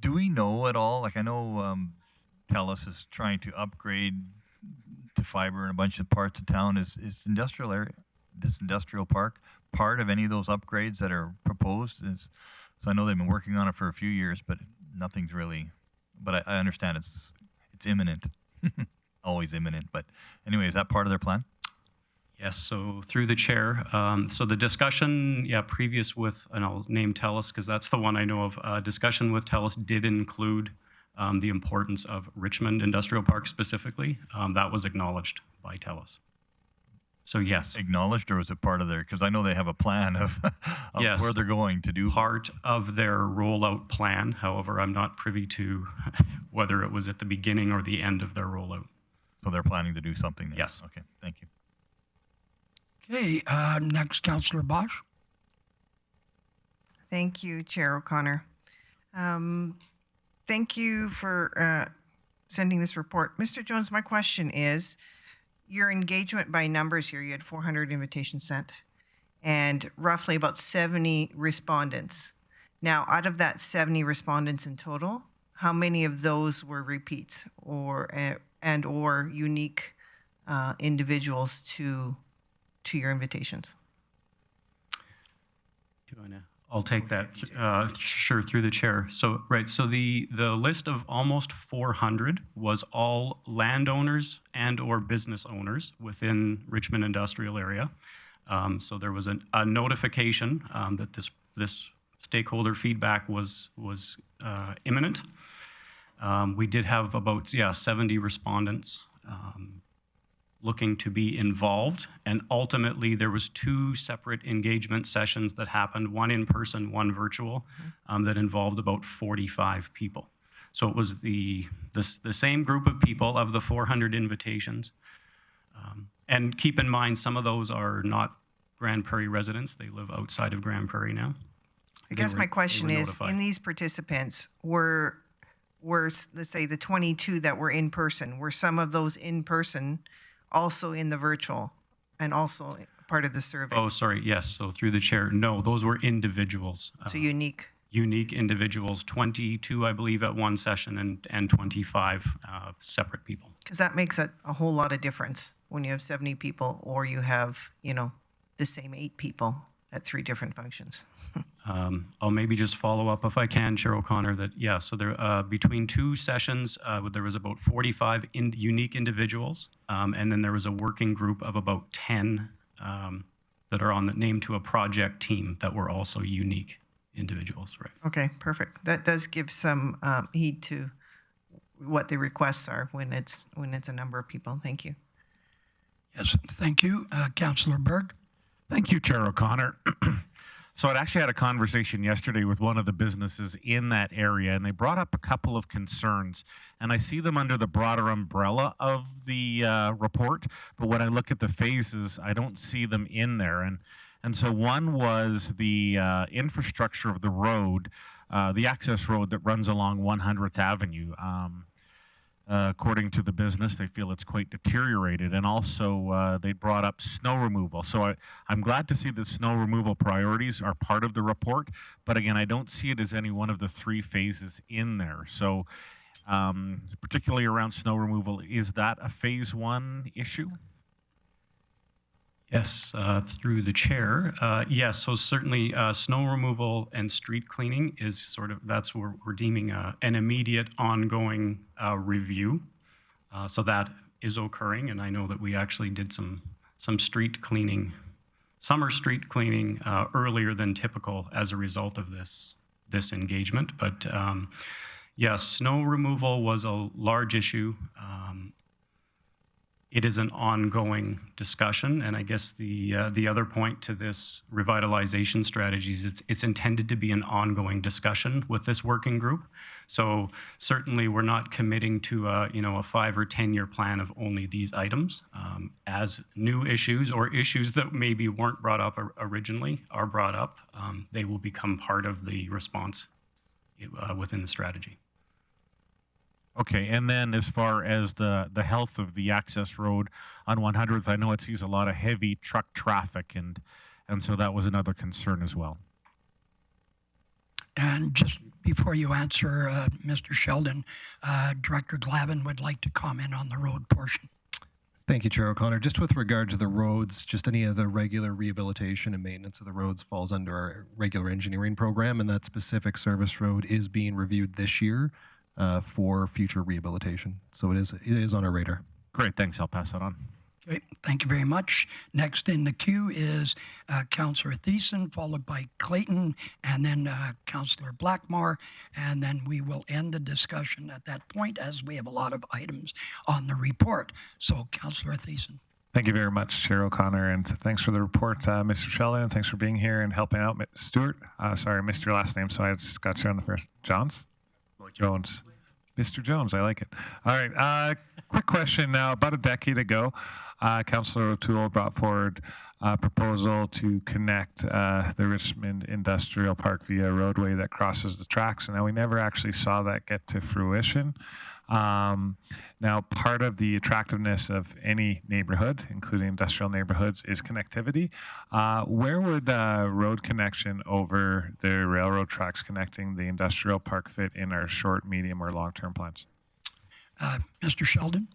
do we know at all, like I know TELUS is trying to upgrade to fiber in a bunch of parts of town. Is this industrial park part of any of those upgrades that are proposed? So I know they've been working on it for a few years, but nothing's really, but I understand it's imminent, always imminent. But anyway, is that part of their plan? Yes, so through the chair. So the discussion, previous with, and I'll name TELUS because that's the one I know of, discussion with TELUS did include the importance of Richmond Industrial Park specifically. That was acknowledged by TELUS. So yes. Acknowledged, or was it part of their, because I know they have a plan of yes, where they're going to do. Part of their rollout plan. However, I'm not privy to whether it was at the beginning or the end of their rollout. So they're planning to do something there? Yes. Okay, thank you. Okay, next, Councillor Bosch. Thank you, Chair O'Connor. Thank you for sending this report. Mr. Jones, my question is, your engagement by numbers here, you had 400 invitations sent and roughly about 70 respondents. Now, out of that 70 respondents in total, how many of those were repeats or unique individuals to your invitations? I'll take that, sure, through the chair. So, right, so the list of almost 400 was all landowners and or business owners within Richmond industrial area. So there was a notification that this stakeholder feedback was imminent. We did have about 70 respondents looking to be involved, and ultimately there was 2 separate engagement sessions that happened, one in person, one virtual, that involved about 45 people. So it was the same group of people of the 400 invitations. And keep in mind, some of those are not Grande Prairie residents. They live outside of Grande Prairie now. I guess my question is, in these participants, were let's say the 22 that were in person, were some of those in person also in the virtual and also part of the survey? Oh, sorry, yes. So through the chair, no, those were individuals. So unique. Unique individuals, 22, I believe, at one session, and 25 separate people. Because that makes a whole lot of difference when you have 70 people or you have, the same 8 people at 3 different functions. I'll maybe just follow up if I can, Chair O'Connor, that, so there between 2 sessions, there was about 45 unique individuals, and then there was a working group of about 10 that are on the named to a project team that were also unique individuals, right? Okay, perfect. That does give some heed to what the requests are when it's a number of people. Thank you. Yes, thank you. Councillor Berg. Thank you, Chair O'Connor. So I'd actually had a conversation yesterday with one of the businesses in that area, and they brought up a couple of concerns, and I see them under the broader umbrella of the report, but when I look at the phases, I don't see them in there. And so one was the infrastructure of the road, the access road that runs along 100th Avenue. According to the business, they feel it's quite deteriorated. And also, they brought up snow removal. So I'm glad to see that snow removal priorities are part of the report. But again, I don't see it as any one of the 3 phases in there. So particularly around snow removal, is that a phase 1 issue? Yes, through the chair. Yes, so certainly snow removal and street cleaning is that's what we're deeming an immediate ongoing review. So that is occurring, and I know that we actually did some street cleaning, summer street cleaning earlier than typical as a result of this engagement. But yes, snow removal was a large issue. It is an ongoing discussion, and I guess the other point to this revitalization strategy is it's intended to be an ongoing discussion with this working group. So certainly we're not committing to a 5 or 10 year plan of only these items. As new issues or issues that maybe weren't brought up originally are brought up, they will become part of the response within the strategy. Okay, and then as far as the health of the access road on 100th, I know it sees a lot of heavy truck traffic, and so that was another concern as well. And just before you answer, Mr. Sheldon, Director Glavin would like to comment on the road portion. Thank you, Chair O'Connor. Just with regard to the roads, just any of the regular rehabilitation and maintenance of the roads falls under our regular engineering program, and that specific service road is being reviewed this year for future rehabilitation. So it is on our radar. Great, thanks. I'll pass that on. Okay, thank you very much. Next in the queue is Councillor Thiessen, followed by Clayton, and then Councillor Blackmore, and then we will end the discussion at that point as we have a lot of items on the report. So, Councillor Thiessen. Thank you very much, Chair O'Connor, and thanks for the report, Mr. Sheldon. Thanks for being here and helping out. Stuart, sorry, I missed your last name, so I just got you on the first. Jones? Jones. Mr. Jones, I like it. All right, quick question now. About a decade ago, Councillor O'Toole brought forward a proposal to connect the Richmond Industrial Park via a roadway that crosses the tracks, and now we never actually saw that get to fruition. Now, part of the attractiveness of any neighborhood, including industrial neighborhoods, is connectivity. Where would road connection over the railroad tracks connecting the industrial park fit in our short, medium, or long-term plans? Mr. Sheldon?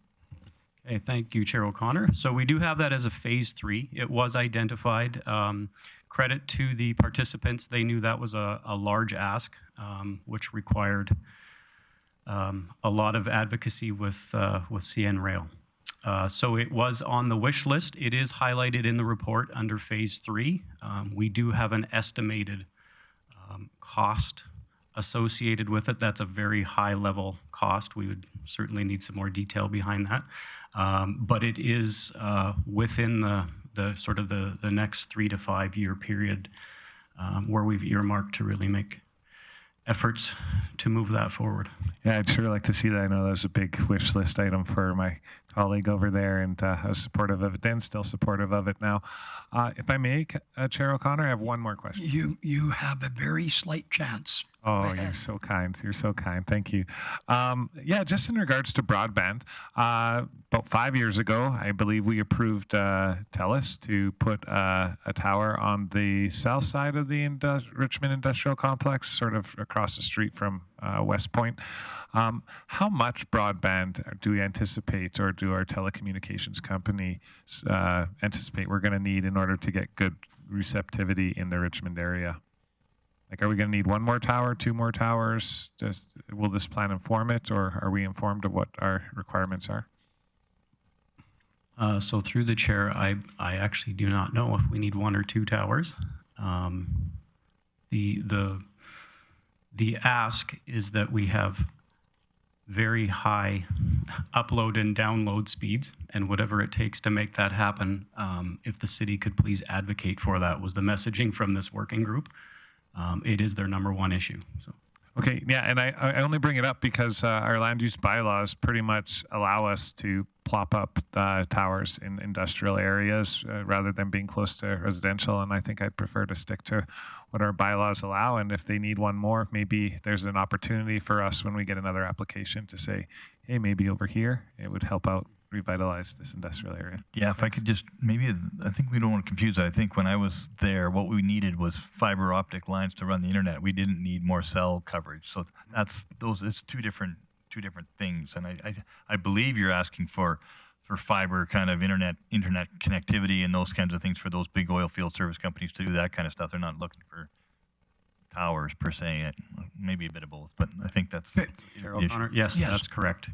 Okay, thank you, Chair O'Connor. So we do have that as a phase 3. It was identified. Credit to the participants. They knew that was a large ask, which required a lot of advocacy with CN Rail. So it was on the wish list. It is highlighted in the report under phase 3. We do have an estimated cost associated with it. That's a very high level cost. We would certainly need some more detail behind that. But it is within the sort of the next 3 to 5 year period where we've earmarked to really make efforts to move that forward. Yeah, I'd sure like to see that. I know that was a big wish list item for my colleague over there, and I was supportive of it then, still supportive of it now. If I may, Chair O'Connor, I have one more question. You have a very slight chance. Oh, you're so kind. You're so kind. Thank you. Yeah, just in regards to broadband, about 5 years ago, I believe we approved TELUS to put a tower on the south side of the Richmond Industrial Complex, sort of across the street from West Point. How much broadband do we anticipate, or do our telecommunications company anticipate we're going to need in order to get good receptivity in the Richmond area? Like, are we going to need one more tower, 2 more towers? Will this plan inform it, or are we informed of what our requirements are? So through the chair, I actually do not know if we need 1 or 2 towers. The ask is that we have very high upload and download speeds, and whatever it takes to make that happen, if the city could please advocate for that, was the messaging from this working group. It is their number 1 issue. So. Okay, yeah, and I only bring it up because our land use bylaws pretty much allow us to plop up towers in industrial areas rather than being close to residential, and I think I'd prefer to stick to what our bylaws allow, and if they need one more, maybe there's an opportunity for us when we get another application to say, hey, maybe over here, it would help out revitalize this industrial area. Yeah, if I could just, maybe, I think we don't want to confuse it. I think when I was there, what we needed was fiber optic lines to run the internet. We didn't need more cell coverage. So it's two different things. And I believe you're asking for fiber kind of internet connectivity and those kinds of things for those big oil field service companies to do that kind of stuff. They're not looking for towers per se. Maybe a bit of both, but I think that's the issue. Yes, that's correct.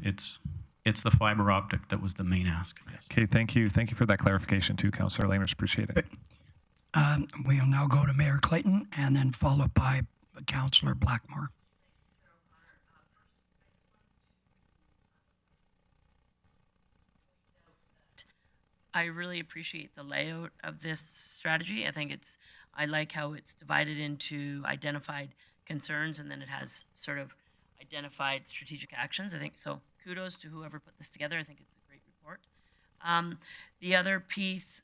It's the fiber optic that was the main ask. Yes. Okay, thank you. Thank you for that clarification too, Councillor Laners. Appreciate it. We'll now go to Mayor Clayton and then followed by Councillor Blackmore. I really appreciate the layout of this strategy. I like how it's divided into identified concerns, and then it has sort of identified strategic actions. I think so. Kudos to whoever put this together. I think it's a great report. The other piece,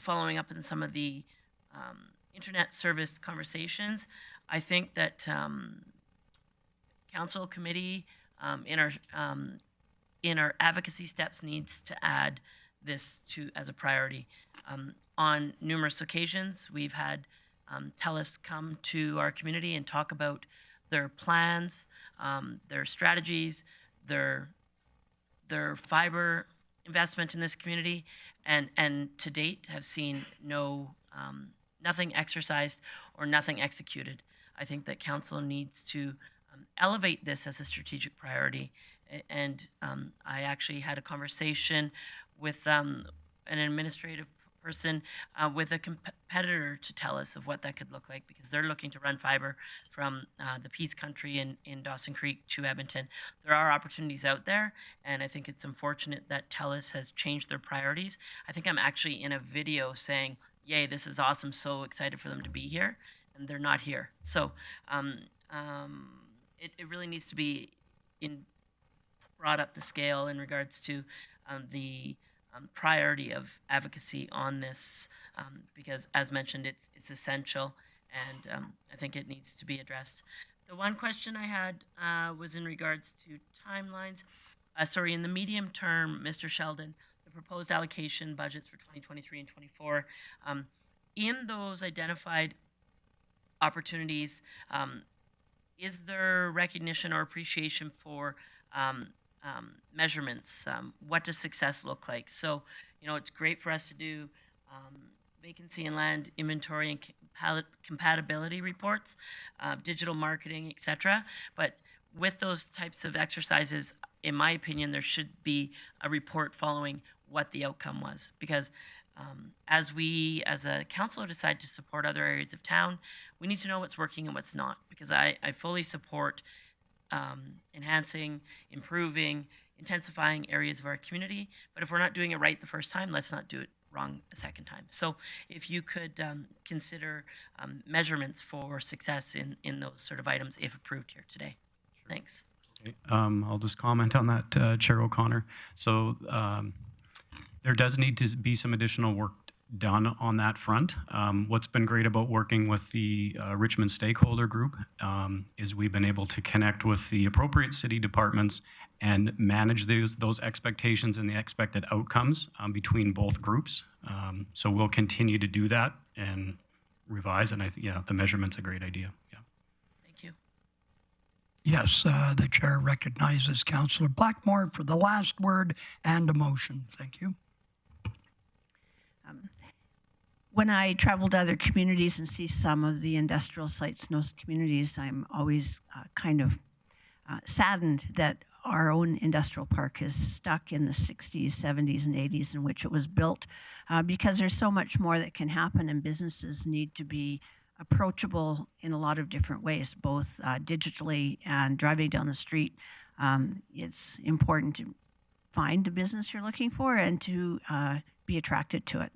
following up on some of the internet service conversations, I think that council committee in our advocacy steps needs to add this as a priority. On numerous occasions, we've had TELUS come to our community and talk about their plans, their strategies, their fiber investment in this community, and to date have seen nothing exercised or nothing executed. I think that council needs to elevate this as a strategic priority. And I actually had a conversation with an administrative person with a competitor to tell us of what that could look like, because they're looking to run fiber from the Peace Country in Dawson Creek to Edmonton. There are opportunities out there, and I think it's unfortunate that TELUS has changed their priorities. I think I'm actually in a video saying, yay, this is awesome, so excited for them to be here, and they're not here. So it really needs to be brought up the scale in regards to the priority of advocacy on this, because as mentioned, it's essential, and I think it needs to be addressed. The one question I had was in regards to timelines. In the medium term, Mr. Sheldon, the proposed allocation budgets for 2023 and 24, in those identified opportunities, is there recognition or appreciation for measurements? What does success look like? So, it's great for us to do vacancy and land inventory and compatibility reports, digital marketing, etc. But with those types of exercises, in my opinion, there should be a report following what the outcome was, because as we, as a council, decide to support other areas of town, we need to know what's working and what's not, because I fully support enhancing, improving, intensifying areas of our community, but if we're not doing it right the first time, let's not do it wrong a second time. So if you could consider measurements for success in those sort of items if approved here today. Sure. Thanks. Okay. I'll just comment on that, Chair O'Connor. So there does need to be some additional work done on that front. What's been great about working with the Richmond stakeholder group is we've been able to connect with the appropriate city departments and manage those expectations and the expected outcomes between both groups. So we'll continue to do that and revise, and I think, yeah, the measurement's a great idea. Yeah. Thank you. Yes, the chair recognizes Councillor Blackmore for the last word and a motion. Thank you. When I travel to other communities and see some of the industrial sites in those communities, I'm always kind of saddened that our own industrial park is stuck in the 60s, 70s, and 80s in which it was built, because there's so much more that can happen, and businesses need to be approachable in a lot of different ways, both digitally and driving down the street. It's important to find the business you're looking for and to be attracted to it.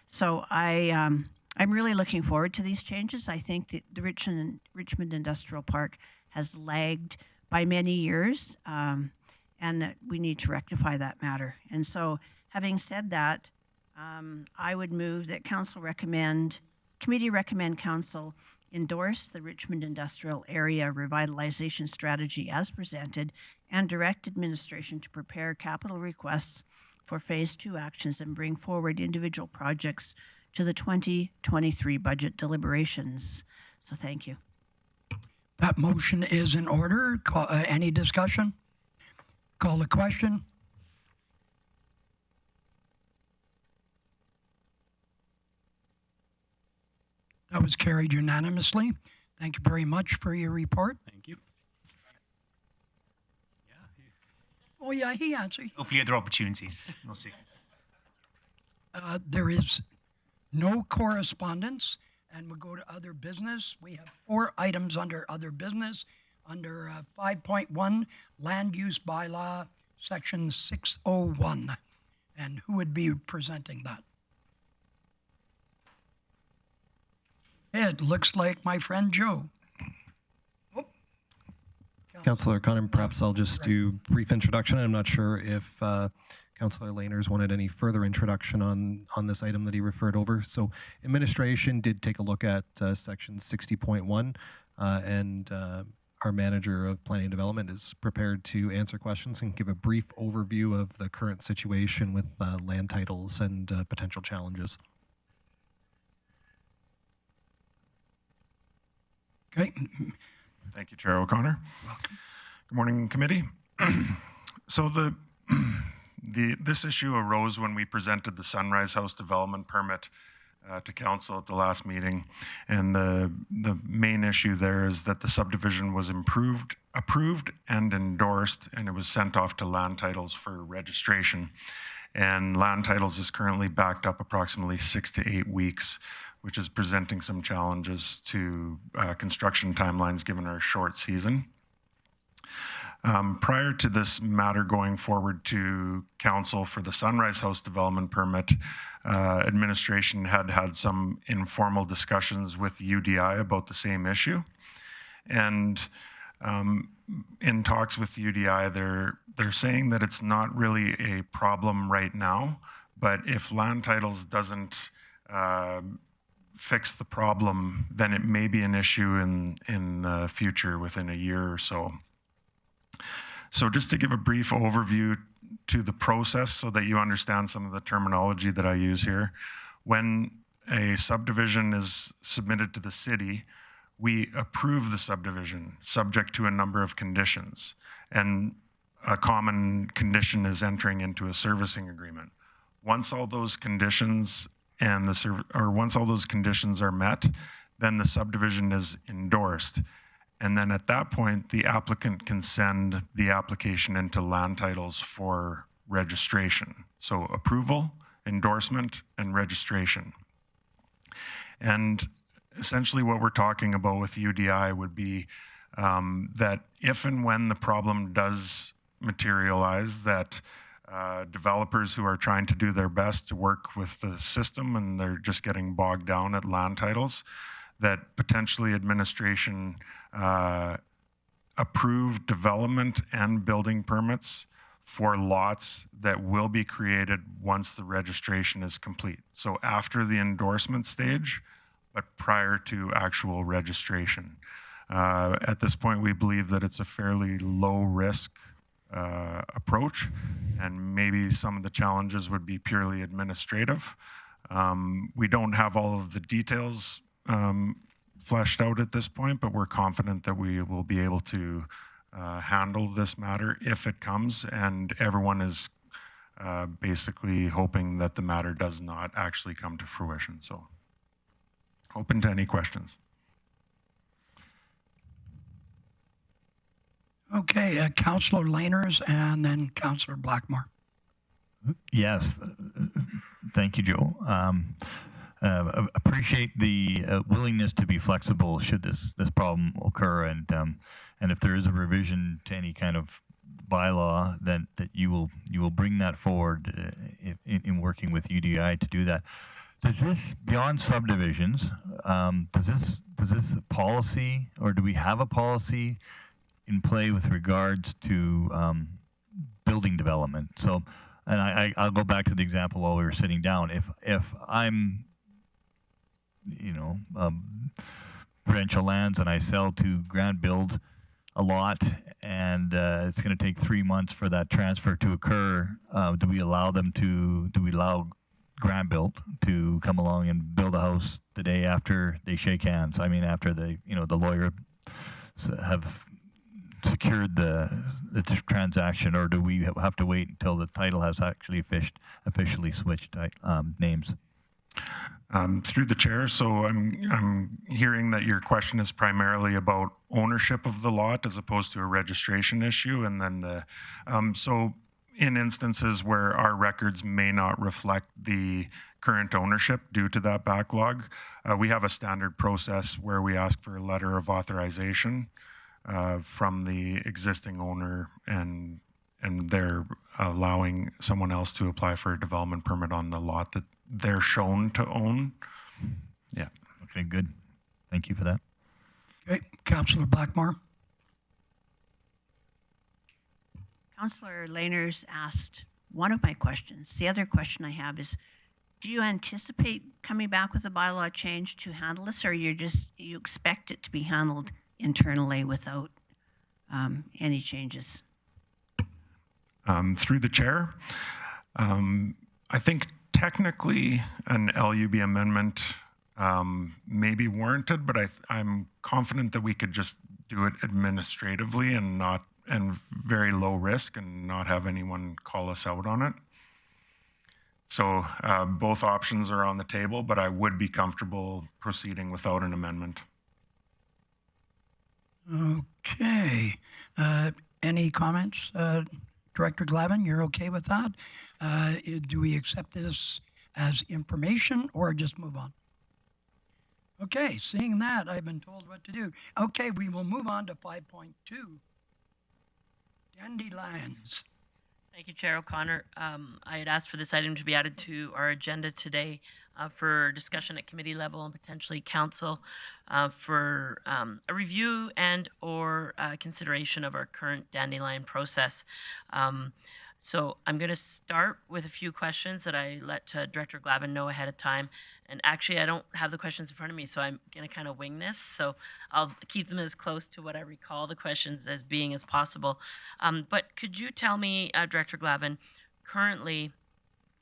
So I'm really looking forward to these changes. I think that the Richmond Industrial Park has lagged by many years, and that we need to rectify that matter. And so, having said that, I would move that committee recommend council endorse the Richmond Industrial Area Revitalization Strategy as presented, and direct administration to prepare capital requests for Phase 2 actions and bring forward individual projects to the 2023 budget deliberations. So thank you. That motion is in order. Any discussion? Call the question. That was carried unanimously. Thank you very much for your report. Thank you. Oh yeah, he answered. Hopefully other opportunities. We'll see. There is no correspondence, and we'll go to other business. We have 4 items under other business. Under 5.1, Land Use Bylaw, Section 601. And who would be presenting that? It looks like my friend Joe. Councillor Connor, perhaps I'll just do a brief introduction. I'm not sure if Councillor Laners wanted any further introduction on this item that he referred over. So administration did take a look at section 60.1 and our manager of planning and development is prepared to answer questions and give a brief overview of the current situation with land titles and potential challenges. Okay. Thank you, Chair O'Connor. Welcome. Good morning, committee. So this issue arose when we presented the Sunrise House development permit to council at the last meeting, and the main issue there is that the subdivision was approved and endorsed, and it was sent off to land titles for registration. And land titles is currently backed up approximately 6 to 8 weeks, which is presenting some challenges to construction timelines given our short season. Prior to this matter going forward to council for the Sunrise House development permit, administration had some informal discussions with UDI about the same issue. And in talks with UDI, they're saying that it's not really a problem right now, but if land titles doesn't fix the problem, then it may be an issue in the future within a year or so. So just to give a brief overview to the process so that you understand some of the terminology that I use here. When a subdivision is submitted to the city, we approve the subdivision subject to a number of conditions. And a common condition is entering into a servicing agreement. Once all those conditions once all those conditions are met, then the subdivision is endorsed. And then at that point, the applicant can send the application into land titles for registration. So approval, endorsement, and registration. And essentially what we're talking about with UDI would be that if and when the problem does materialize, that developers who are trying to do their best to work with the system and they're just getting bogged down at land titles, that potentially administration approved development and building permits for lots that will be created once the registration is complete. So after the endorsement stage, but prior to actual registration. At this point, we believe that it's a fairly low risk approach, and maybe some of the challenges would be purely administrative. We don't have all of the details fleshed out at this point, but we're confident that we will be able to handle this matter if it comes, and everyone is basically hoping that the matter does not actually come to fruition. So, open to any questions. Okay, Councillor Laners and then Councillor Blackmore. Yes, thank you, Joe. Appreciate the willingness to be flexible should this problem occur, and if there is a revision to any kind of bylaw, then that you will bring that forward in working with UDI to do that. Does this, beyond subdivisions, does this policy, or do we have a policy in play with regards to building development? So, and I'll go back to the example while we were sitting down. If I'm, provincial lands and I sell to Grand Build a lot, and it's going to take 3 months for that transfer to occur, do we allow Grand Build to come along and build a house the day after they shake hands? I mean, after the lawyer have secured the transaction, or do we have to wait until the title has actually officially switched names? Through the chair, so I'm hearing that your question is primarily about ownership of the lot as opposed to a registration issue, and then so in instances where our records may not reflect the current ownership due to that backlog, we have a standard process where we ask for a letter of authorization from the existing owner, and they're allowing someone else to apply for a development permit on the lot that they're shown to own. Yeah. Okay, good. Thank you for that. Okay, Councillor Blackmore. Councillor Laners asked one of my questions. The other question I have is, do you anticipate coming back with a bylaw change to handle this, or you expect it to be handled internally without any changes? Through the chair, I think technically an LUB amendment may be warranted, but I'm confident that we could just do it administratively and very low risk and not have anyone call us out on it. So both options are on the table, but I would be comfortable proceeding without an amendment. Okay. Any comments? Director Glavin, you're okay with that? Do we accept this as information or just move on? Okay, seeing that, I've been told what to do. Okay, we will move on to 5.2. Dandelions. Thank you, Chair O'Connor. I had asked for this item to be added to our agenda today for discussion at committee level and potentially council for a review and or consideration of our current dandelion process. So I'm going to start with a few questions that I let Director Glavin know ahead of time. And actually, I don't have the questions in front of me, so I'm going to kind of wing this. So I'll keep them as close to what I recall the questions as being as possible. But could you tell me, Director Glavin, currently,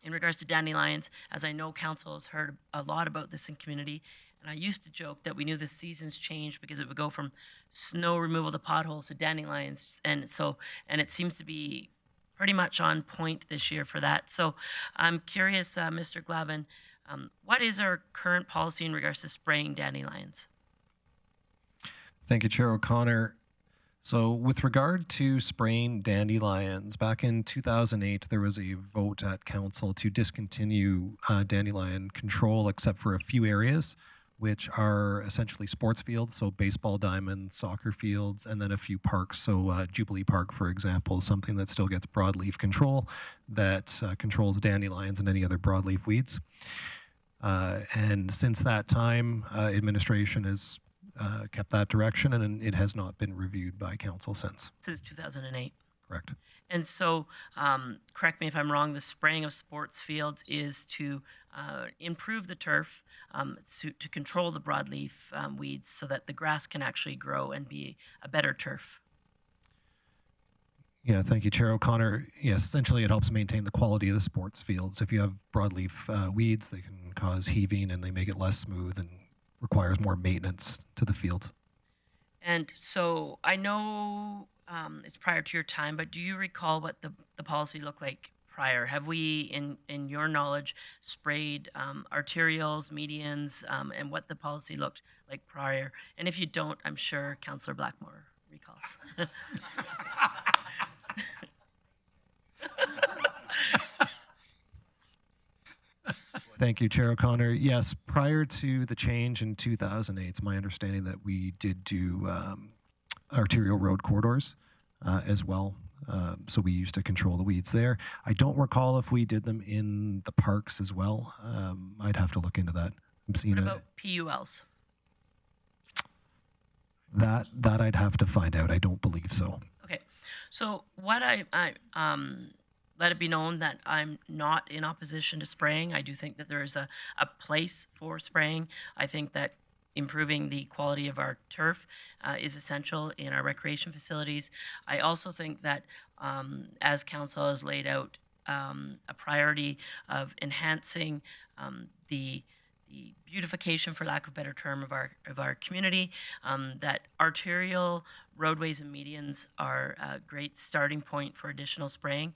in regards to dandelions, as I know council has heard a lot about this in community, and I used to joke that we knew the seasons changed because it would go from snow removal to potholes to dandelions, and it seems to be pretty much on point this year for that. So I'm curious, Mr. Glavin, what is our current policy in regards to spraying dandelions? Thank you, Chair O'Connor. So with regard to spraying dandelions, back in 2008, there was a vote at council to discontinue dandelion control except for a few areas, which are essentially sports fields, so baseball diamonds, soccer fields, and then a few parks. So Jubilee Park, for example, is something that still gets broadleaf control that controls dandelions and any other broadleaf weeds. And since that time, administration has kept that direction, and it has not been reviewed by council since. Since 2008. Correct. And so, correct me if I'm wrong, the spraying of sports fields is to improve the turf, to control the broadleaf weeds so that the grass can actually grow and be a better turf. Yeah, thank you, Chair O'Connor. Yes, essentially it helps maintain the quality of the sports fields. If you have broadleaf weeds, they can cause heaving and they make it less smooth and requires more maintenance to the field. And so I know it's prior to your time, but do you recall what the policy looked like prior? Have we, in your knowledge, sprayed arterials, medians, and what the policy looked like prior? And if you don't, I'm sure Councillor Blackmore recalls. Thank you, Chair O'Connor. Yes, prior to the change in 2008, it's my understanding that we did do arterial road corridors as well. So we used to control the weeds there. I don't recall if we did them in the parks as well. I'd have to look into that. I'm seeing What about PULs? that I'd have to find out. I don't believe so. Okay, so what I let it be known that I'm not in opposition to spraying. I do think that there is a place for spraying. I think that improving the quality of our turf is essential in our recreation facilities. I also think that as council has laid out a priority of enhancing the beautification, for lack of a better term, of our community, that arterial roadways and medians are a great starting point for additional spraying.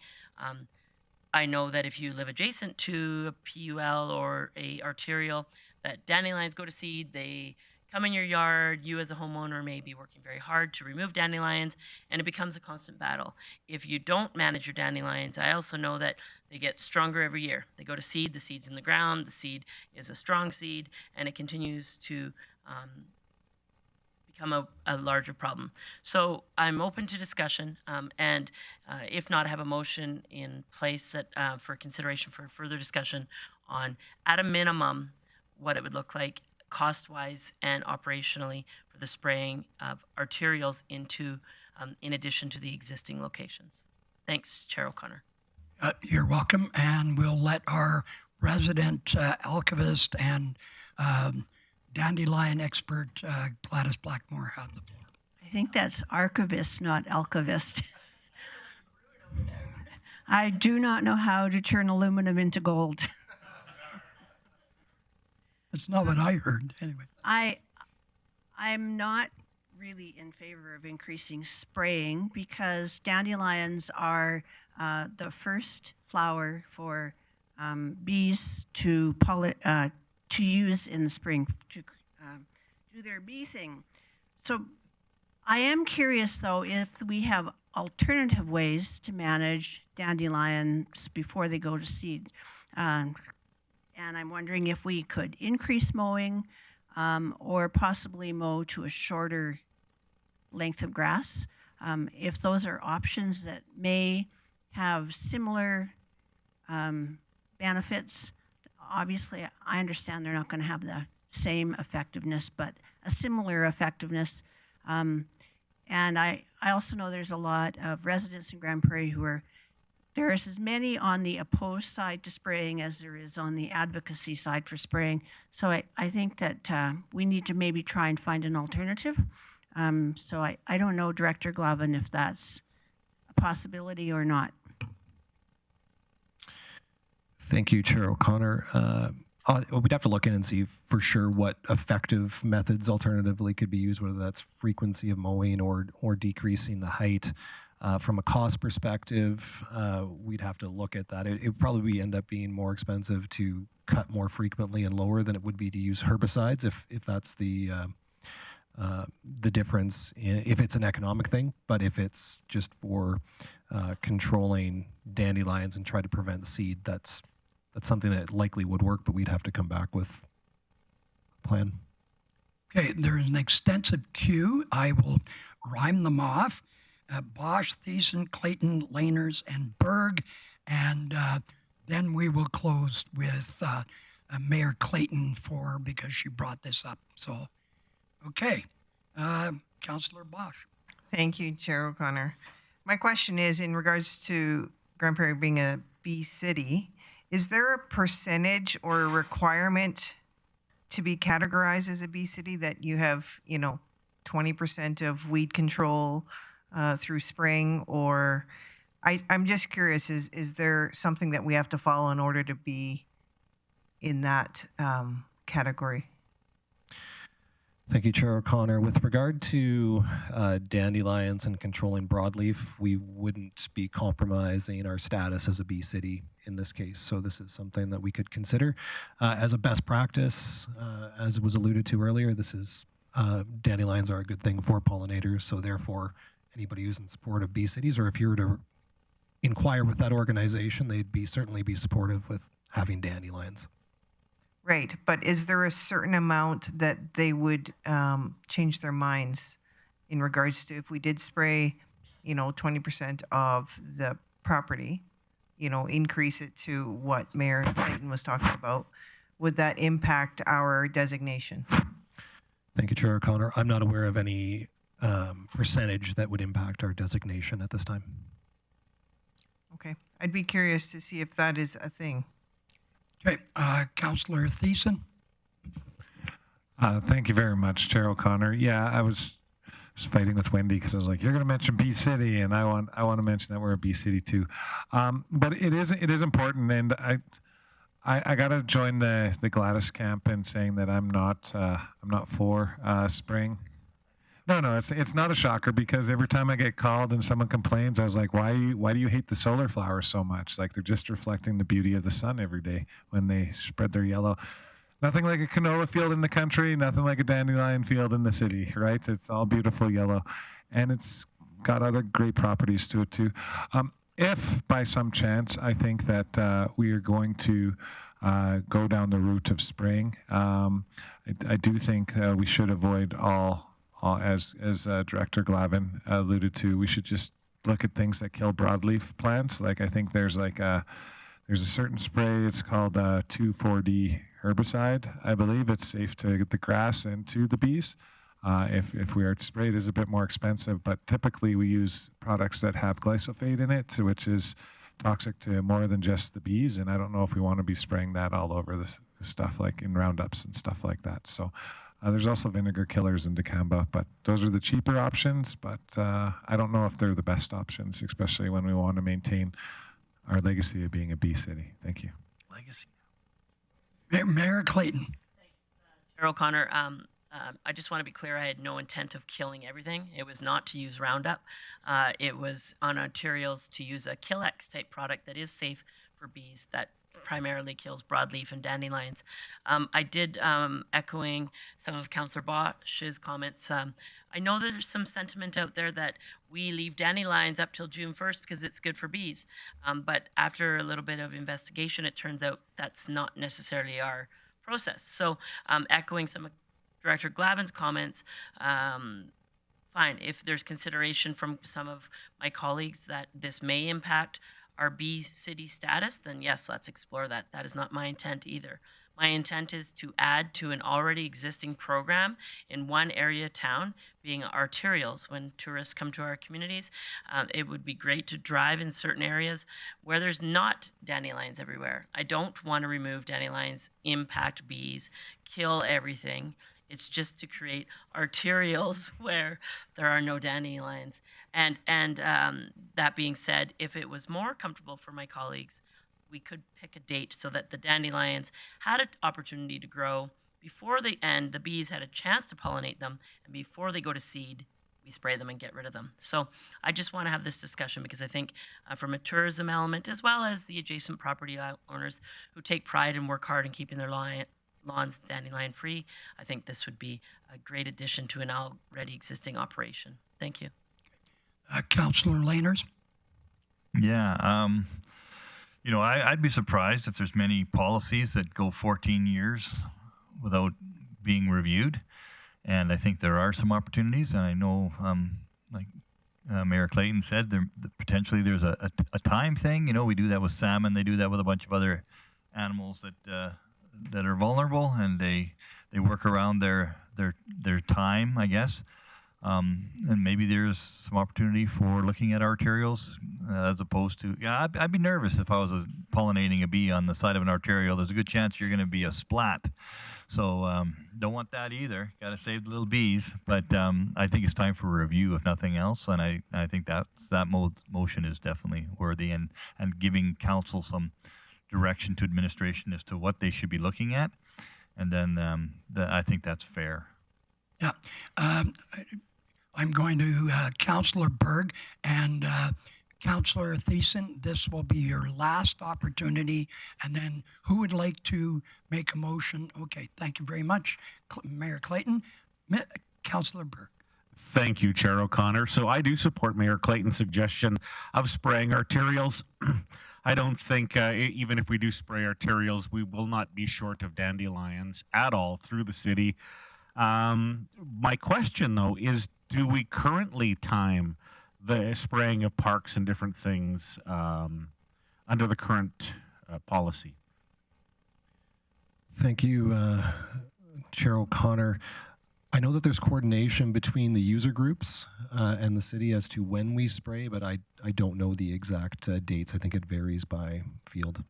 I know that if you live adjacent to a PUL or a arterial, that dandelions go to seed, they come in your yard, you as a homeowner may be working very hard to remove dandelions, and it becomes a constant battle. If you don't manage your dandelions, I also know that they get stronger every year. They go to seed, the seed's in the ground, the seed is a strong seed, and it continues to become a larger problem. So I'm open to discussion, and if not, I have a motion in place that for consideration for further discussion on, at a minimum, what it would look like cost-wise and operationally for the spraying of arterials into, in addition to the existing locations. Thanks, Chair O'Connor. You're welcome, and we'll let our resident alchemist and dandelion expert, Gladys Blackmore, have the floor. I think that's archivist, not alchemist. I do not know how to turn aluminum into gold. That's not what I heard, anyway. I'm not really in favor of increasing spraying because dandelions are the first flower for bees to use in the spring to do their bee thing. So I am curious, though, if we have alternative ways to manage dandelions before they go to seed. And I'm wondering if we could increase mowing or possibly mow to a shorter length of grass. If those are options that may have similar benefits, obviously I understand they're not going to have the same effectiveness, but a similar effectiveness. And I also know there's a lot of residents in Grande Prairie who are, there's as many on the opposed side to spraying as there is on the advocacy side for spraying. So I think that we need to maybe try and find an alternative. So I don't know, Director Glavin, if that's a possibility or not. Thank you, Chair O'Connor. We'd have to look in and see for sure what effective methods alternatively could be used, whether that's frequency of mowing or decreasing the height. From a cost perspective, we'd have to look at that. It would probably end up being more expensive to cut more frequently and lower than it would be to use herbicides if that's the the difference if it's an economic thing, but if it's just for controlling dandelions and try to prevent seed, that's something that likely would work, but we'd have to come back with a plan. Okay, there is an extensive queue. I will rhyme them off. Bosch, Thiessen, Clayton, Laners, and Berg. And then we will close with Mayor Clayton because she brought this up. So, okay. Councillor Bosch. Thank you, Chair O'Connor. My question is in regards to Grande Prairie being a bee city, is there a percentage or a requirement to be categorized as a bee city that you have, 20% of weed control through spring? Or I'm just curious, is there something that we have to follow in order to be in that category? Thank you, Chair O'Connor. With regard to dandelions and controlling broadleaf, we wouldn't be compromising our status as a bee city in this case. So this is something that we could consider as a best practice. As it was alluded to earlier, this is dandelions are a good thing for pollinators. So therefore, anybody who's in support of bee cities, or if you were to inquire with that organization, they'd certainly be supportive with having dandelions. Right, but is there a certain amount that they would change their minds in regards to if we did spray, 20% of the property, increase it to what Mayor Clayton was talking about, would that impact our designation? Thank you, Chair O'Connor. I'm not aware of any percentage that would impact our designation at this time. Okay, I'd be curious to see if that is a thing. Okay, Councillor Thiessen. Thank you very much, Chair O'Connor. Yeah, I was fighting with Wendy because I was like, "You're going to mention Bee City," and I want to mention that we're a Bee City too. But it is important, and I got to join the Gladys camp in saying that I'm not for spring. No, it's not a shocker because every time I get called and someone complains, I was like, why do you hate the solar flowers so much? Like they're just reflecting the beauty of the sun every day when they spread their yellow. Nothing like a canola field in the country, nothing like a dandelion field in the city, right? It's all beautiful yellow, and it's got other great properties to it too. If by some chance I think that we are going to go down the route of spraying, I do think we should avoid all. As Director Glavin alluded to, we should just look at things that kill broadleaf plants. Like I think there's a certain spray. It's called 2,4-D herbicide. I believe it's safe to the grass and to the bees. If we are to spray, it is a bit more expensive, but typically we use products that have glyphosate in it, which is toxic to more than just the bees. And I don't know if we want to be spraying that all over the stuff like in Roundups and stuff like that. So. There's also vinegar killers in dicamba, but those are the cheaper options, but I don't know if they're the best options, especially when we want to maintain our legacy of being a bee city. Thank you. Legacy. Mayor Clayton. Thanks, Chair O'Connor. I just want to be clear, I had no intent of killing everything. It was not to use Roundup. It was on Ontario's to use a Kill-X type product that is safe for bees that primarily kills broadleaf and dandelions. I did, echoing some of Councillor Bosch's comments, I know there's some sentiment out there that we leave dandelions up till June 1st because it's good for bees. But after a little bit of investigation, it turns out that's not necessarily our process. So echoing some of Director Glavin's comments, fine, if there's consideration from some of my colleagues that this may impact our bee city status, then yes, let's explore that. That is not my intent either. My intent is to add to an already existing program in one area town, being arterials. When tourists come to our communities, it would be great to drive in certain areas where there's not dandelions everywhere. I don't want to remove dandelions, impact bees, kill everything. It's just to create arterials where there are no dandelions. And that being said, if it was more comfortable for my colleagues, we could pick a date so that the dandelions had an opportunity to grow before they end. The bees had a chance to pollinate them, and before they go to seed, we spray them and get rid of them. So I just want to have this discussion because I think from a tourism element, as well as the adjacent property owners who take pride and work hard in keeping their lawns dandelion free. I think this would be a great addition to an already existing operation. Thank you. Councillor Laners? Yeah, you know, I'd be surprised if there's many policies that go 14 years without being reviewed. And I think there are some opportunities. And I know, like Mayor Clayton said, potentially there's a time thing. You know, we do that with salmon. They do that with a bunch of other animals that are vulnerable, and they work around their time, I guess. And maybe there's some opportunity for looking at arterials as opposed to, yeah, I'd be nervous if I was pollinating a bee on the side of an arterial. There's a good chance you're going to be a splat. So don't want that either. Got to save the little bees. But I think it's time for a review, if nothing else. And I think that motion is definitely worthy, and giving council some direction to administration as to what they should be looking at. And then I think that's fair. Yeah. I'm going to Councillor Berg and Councillor Thiessen. This will be your last opportunity. And then who would like to make a motion? Okay, thank you very much, Mayor Clayton. Councillor Berg. Thank you, Chair O'Connor. So I do support Mayor Clayton's suggestion of spraying arterials. I don't think, even if we do spray arterials, we will not be short of dandelions at all through the city. My question, though, is do we currently time the spraying of parks and different things under the current policy? Thank you, Chair O'Connor. I know that there's coordination between the user groups and the city as to when we spray, but I don't know the exact dates. I think it varies by field.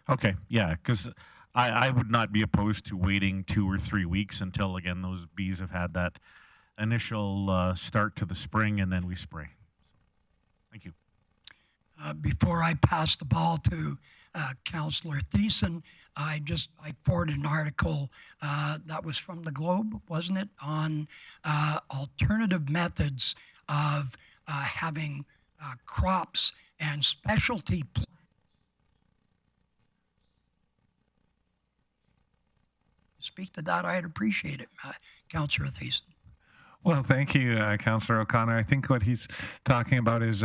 Okay, yeah, because I would not be opposed to waiting 2 or 3 weeks until, again, those bees have had that initial start to the spring, and then we spray. Thank you. Before I pass the ball to Councillor Thiessen, I forwarded an article that was from the Globe, wasn't it, on alternative methods of having crops and specialty plants. Speak to that, I'd appreciate it, Councillor Thiessen. Well, thank you, Councillor O'Connor. I think what he's talking about is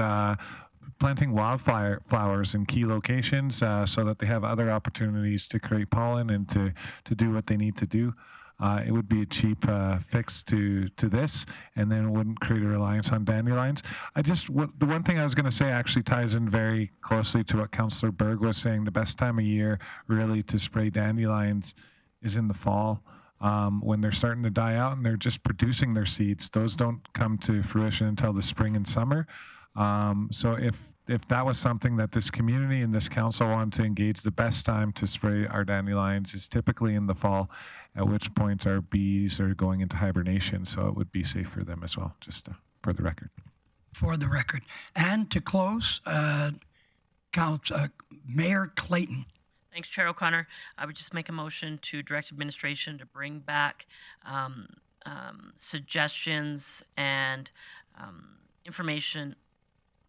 planting wildflowers in key locations so that they have other opportunities to create pollen and to do what they need to do. It would be a cheap fix to this, and then it wouldn't create a reliance on dandelions. The one thing I was going to say actually ties in very closely to what Councillor Berg was saying. The best time of year really to spray dandelions is in the fall. When they're starting to die out and they're just producing their seeds. Those don't come to fruition until the spring and summer. So if that was something that this community and this council wanted to engage, the best time to spray our dandelions is typically in the fall, at which point our bees are going into hibernation. So it would be safe for them as well, just for the record. For the record. And to close, Mayor Clayton. Thanks, Chair O'Connor. I would just make a motion to direct administration to bring back suggestions and information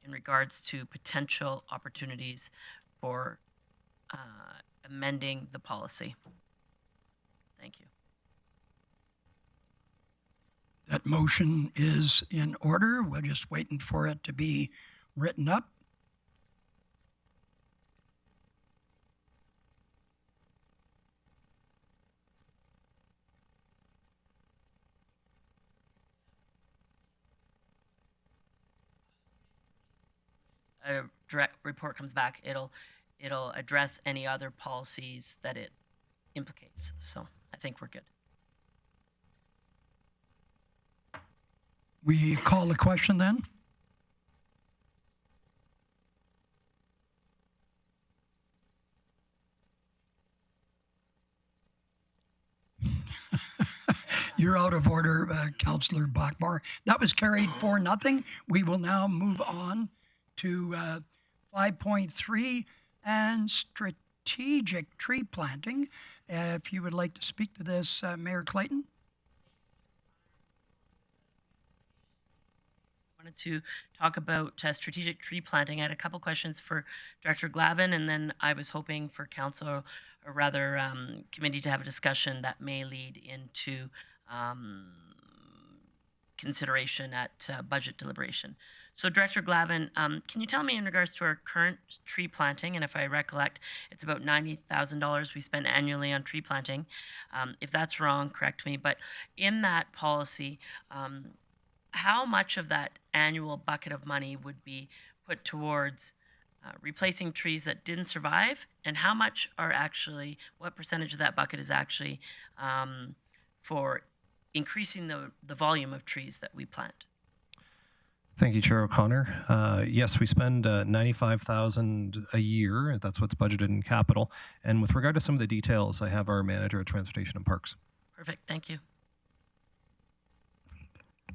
in regards to potential opportunities for amending the policy. Thank you. That motion is in order. We're just waiting for it to be written up. A direct report comes back, it'll address any other policies that it implicates. So I think we're good. We call the question then? You're out of order, Councillor Bachmar. That was carried 4-0. We will now move on to 5.3 and strategic tree planting. If you would like to speak to this, Mayor Clayton. Want wanted to talk about strategic tree planting. I had a couple questions for Director Glavin, and then I was hoping for council, or rather committee, to have a discussion that may lead into consideration at budget deliberation. So Director Glavin, can you tell me in regards to our current tree planting, and if I recollect, it's about $90,000 we spend annually on tree planting. If that's wrong, correct me, but in that policy, how much of that annual bucket of money would be put towards replacing trees that didn't survive, and how much are actually, what percentage of that bucket is actually for increasing the volume of trees that we plant? Thank you, Chair O'Connor. Yes, we spend $95,000 a year. That's what's budgeted in capital. And with regard to some of the details, I have our manager at Transportation and Parks. Perfect. Thank you.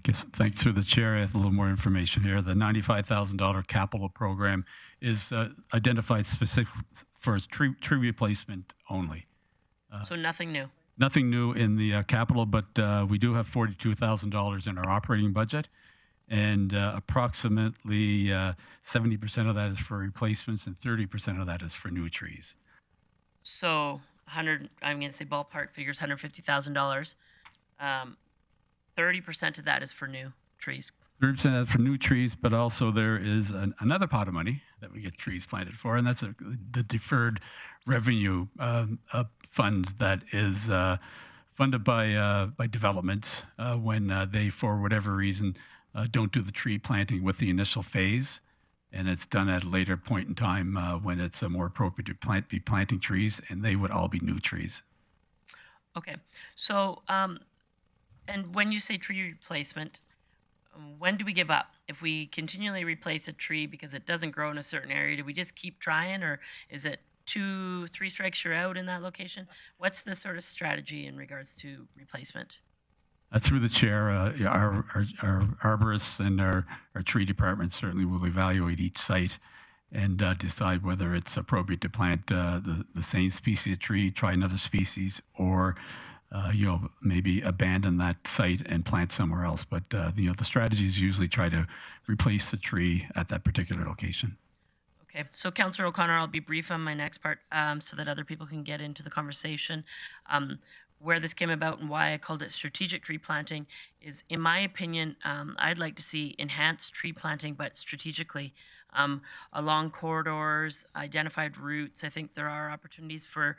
Yes, thanks through the chair. I have a little more information here. The $95,000 capital program is identified specific for tree replacement only. So nothing new. Nothing new in the capital, but we do have $42,000 in our operating budget, and approximately 70% of that is for replacements, and 30% of that is for new trees. So I'm going to say ballpark figures, $150,000. 30% of that is for new trees. 30% of that for new trees, but also there is another pot of money that we get trees planted for, and that's the deferred revenue fund that is funded by developments when they, for whatever reason, don't do the tree planting with the initial phase, and it's done at a later point in time when it's more appropriate to be planting trees, and they would all be new trees. Okay, so and when you say tree replacement, when do we give up? If we continually replace a tree because it doesn't grow in a certain area, do we just keep trying, or is it 2-3 strikes you're out in that location? What's the sort of strategy in regards to replacement? Through the chair, our arborists and our tree department certainly will evaluate each site and decide whether it's appropriate to plant the same species of tree, try another species, or maybe abandon that site and plant somewhere else. But the strategy is usually try to replace the tree at that particular location. Okay, so Councillor O'Connor, I'll be brief on my next part so that other people can get into the conversation. Where this came about and why I called it strategic tree planting is, in my opinion, I'd like to see enhanced tree planting, but strategically. Along corridors, identified routes. I think there are opportunities for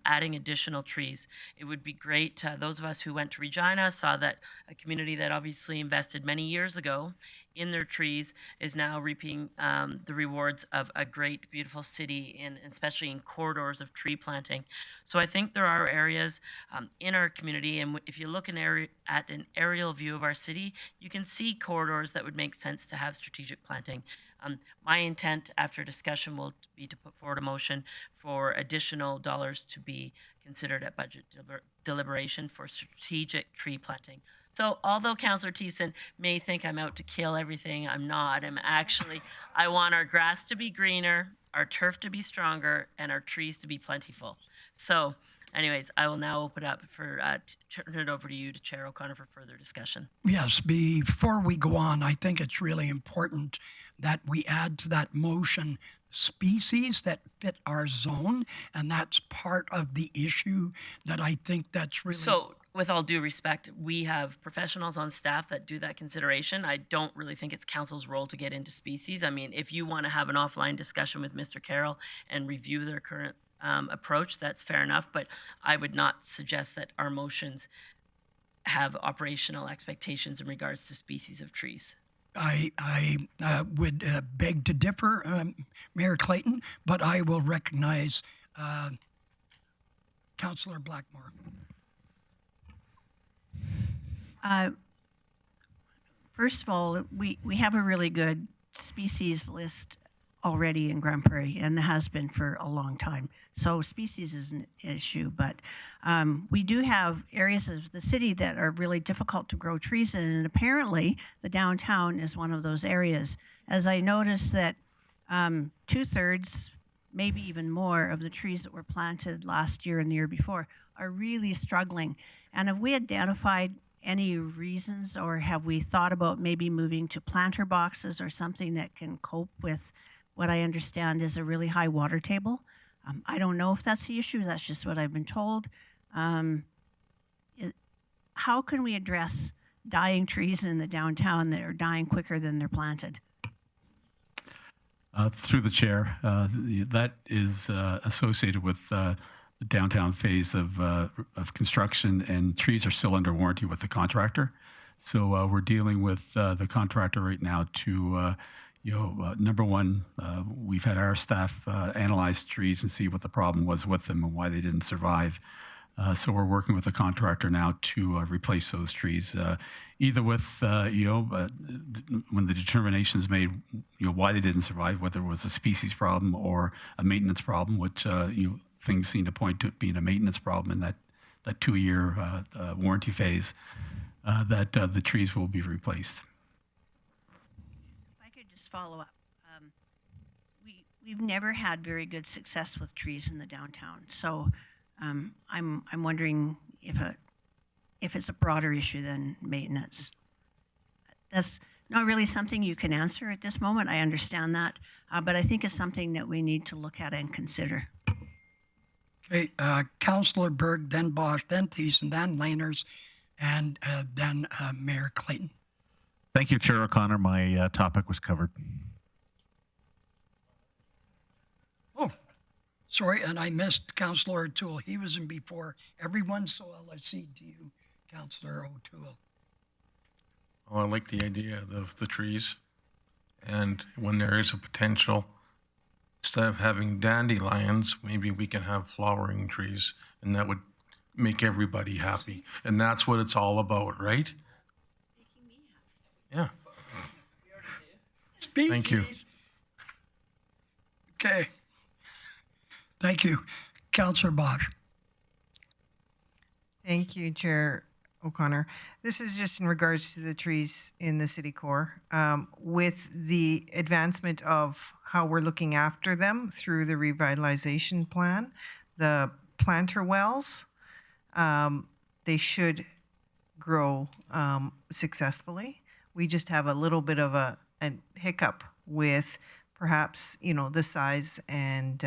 adding additional trees. It would be great. Those of us who went to Regina saw that a community that obviously invested many years ago in their trees is now reaping the rewards of a great, beautiful city, and especially in corridors of tree planting. So I think there are areas in our community, and if you look at an aerial view of our city, you can see corridors that would make sense to have strategic planting. My intent after discussion will be to put forward a motion for additional dollars to be considered at budget deliberation for strategic tree planting. So although Councillor Thiessen may think I'm out to kill everything, I'm not. I want our grass to be greener, our turf to be stronger, and our trees to be plentiful. So anyways, I will now open up for, turn it over to you, to Chair O'Connor, for further discussion. Yes, before we go on, I think it's really important that we add to that motion species that fit our zone, and that's part of the issue that I think that's really... So, with all due respect, we have professionals on staff that do that consideration. I don't really think it's council's role to get into species. I mean, if you want to have an offline discussion with Mr. Carroll and review their current approach, that's fair enough, but I would not suggest that our motions have operational expectations in regards to species of trees. I would beg to differ, Mayor Clayton, but I will recognize Councillor Blackmore. First of all, we have a really good species list already in Grande Prairie, and has been for a long time. So species is an issue, but we do have areas of the city that are really difficult to grow trees in, and apparently the downtown is one of those areas. As I noticed that 2/3, maybe even more, of the trees that were planted last year and the year before are really struggling. And have we identified any reasons, or have we thought about maybe moving to planter boxes or something that can cope with what I understand is a really high water table? I don't know if that's the issue. That's just what I've been told. How can we address dying trees in the downtown that are dying quicker than they're planted? Through the chair, that is associated with the downtown phase of construction, and trees are still under warranty with the contractor. So we're dealing with the contractor right now to, number one, we've had our staff analyze trees and see what the problem was with them and why they didn't survive. So we're working with the contractor now to replace those trees, either with, when the determination is made, why they didn't survive, whether it was a species problem or a maintenance problem, which, things seem to point to it being a maintenance problem in that 2-year warranty phase, that the trees will be replaced. If I could just follow up. We've never had very good success with trees in the downtown. So I'm wondering if it's a broader issue than maintenance. That's not really something you can answer at this moment. I understand that, but I think it's something that we need to look at and consider. Okay, Councillor Berg, then Bosch, then Thiessen, then Laners, and then Mayor Clayton. Thank you, Chair O'Connor. My topic was covered. Oh, sorry, and I missed Councillor O'Toole. He was in before everyone, so I'll accede to you, Councillor O'Toole. Well, I like the idea of the trees. And when there is a potential, instead of having dandelions, maybe we can have flowering trees, and that would make everybody happy. And that's what it's all about, right? Yeah. Species. Thank you. Okay. Thank you. Councillor Bosch. Thank you, Chair O'Connor. This is just in regards to the trees in the city core. With the advancement of how we're looking after them through the revitalization plan, the planter wells, they should grow successfully. We just have a little bit of a hiccup with perhaps, the size and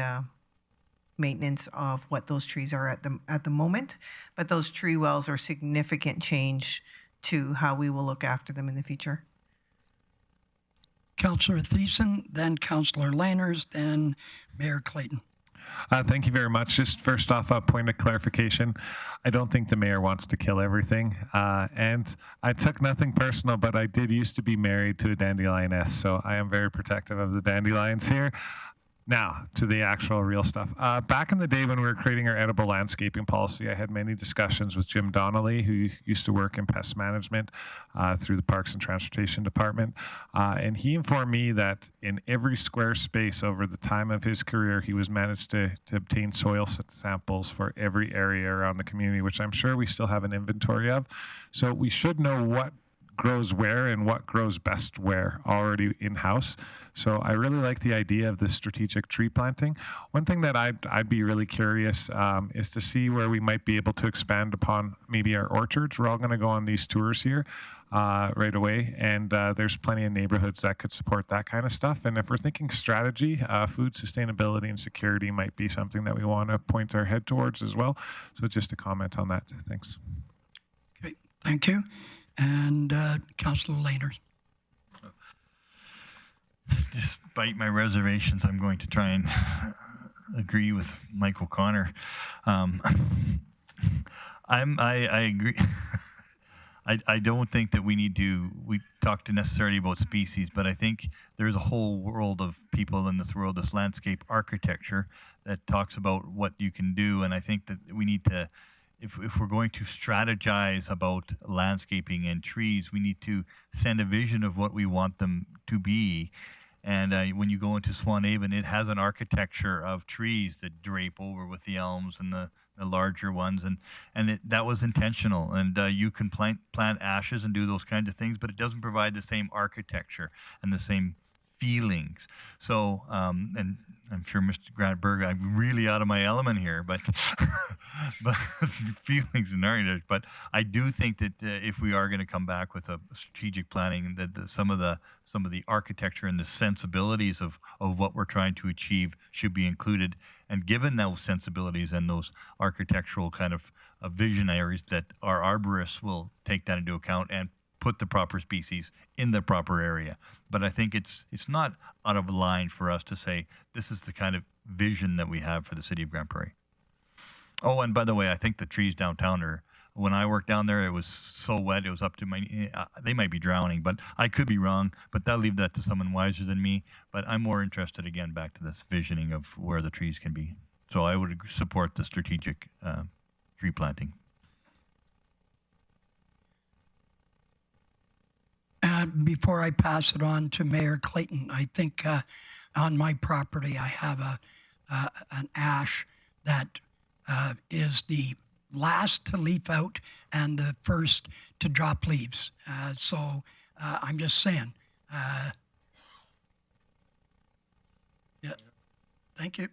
maintenance of what those trees are at the moment. But those tree wells are significant change to how we will look after them in the future. Councillor Thiessen, then Councillor Laners, then Mayor Clayton. Thank you very much. Just first off, a point of clarification. I don't think the mayor wants to kill everything. And I took nothing personal, but I did used to be married to a dandelioness, so I am very protective of the dandelions here. Now, to the actual real stuff. Back in the day when we were creating our edible landscaping policy, I had many discussions with Jim Donnelly, who used to work in pest management through the Parks and Transportation Department. And he informed me that in every square space over the time of his career, he was managed to obtain soil samples for every area around the community, which I'm sure we still have an inventory of. So we should know what grows where and what grows best where already in-house. So I really like the idea of this strategic tree planting. One thing that I'd be really curious is to see where we might be able to expand upon maybe our orchards. We're all going to go on these tours here right away, and there's plenty of neighborhoods that could support that kind of stuff. And if we're thinking strategy, food sustainability and security might be something that we want to point our head towards as well. So just a comment on that. Thanks. Okay, thank you. And Councillor Laners. Despite my reservations, I'm going to try and agree with Mike O'Connor. I agree. I don't think that we talk necessarily about species, but I think there's a whole world of people in this world, this landscape architecture that talks about what you can do, and I think that we need to, if we're going to strategize about landscaping and trees, we need to send a vision of what we want them to be. And when you go into Swanhaven, it has an architecture of trees that drape over with the elms and the larger ones, and that was intentional. And you can plant ashes and do those kinds of things, but it doesn't provide the same architecture and the same feelings. So, and I'm sure Mr. Gradberg, I'm really out of my element here, but but feelings and narratives. But I do think that if we are going to come back with a strategic planning, that some of the architecture and the sensibilities of what we're trying to achieve should be included. And given those sensibilities and those architectural kind of visionaries, that our arborists will take that into account and put the proper species in the proper area. But I think it's not out of line for us to say this is the kind of vision that we have for the city of Grande Prairie. Oh, and by the way, I think the trees downtown are, when I worked down there, it was so wet, it was up to my, they might be drowning, but I could be wrong, but I'll leave that to someone wiser than me. But I'm more interested, again, back to this visioning of where the trees can be. So I would support the strategic tree planting. Before I pass it on to Mayor Clayton, I think on my property I have an ash that is the last to leaf out and the first to drop leaves. So I'm just saying. Yeah. Thank you.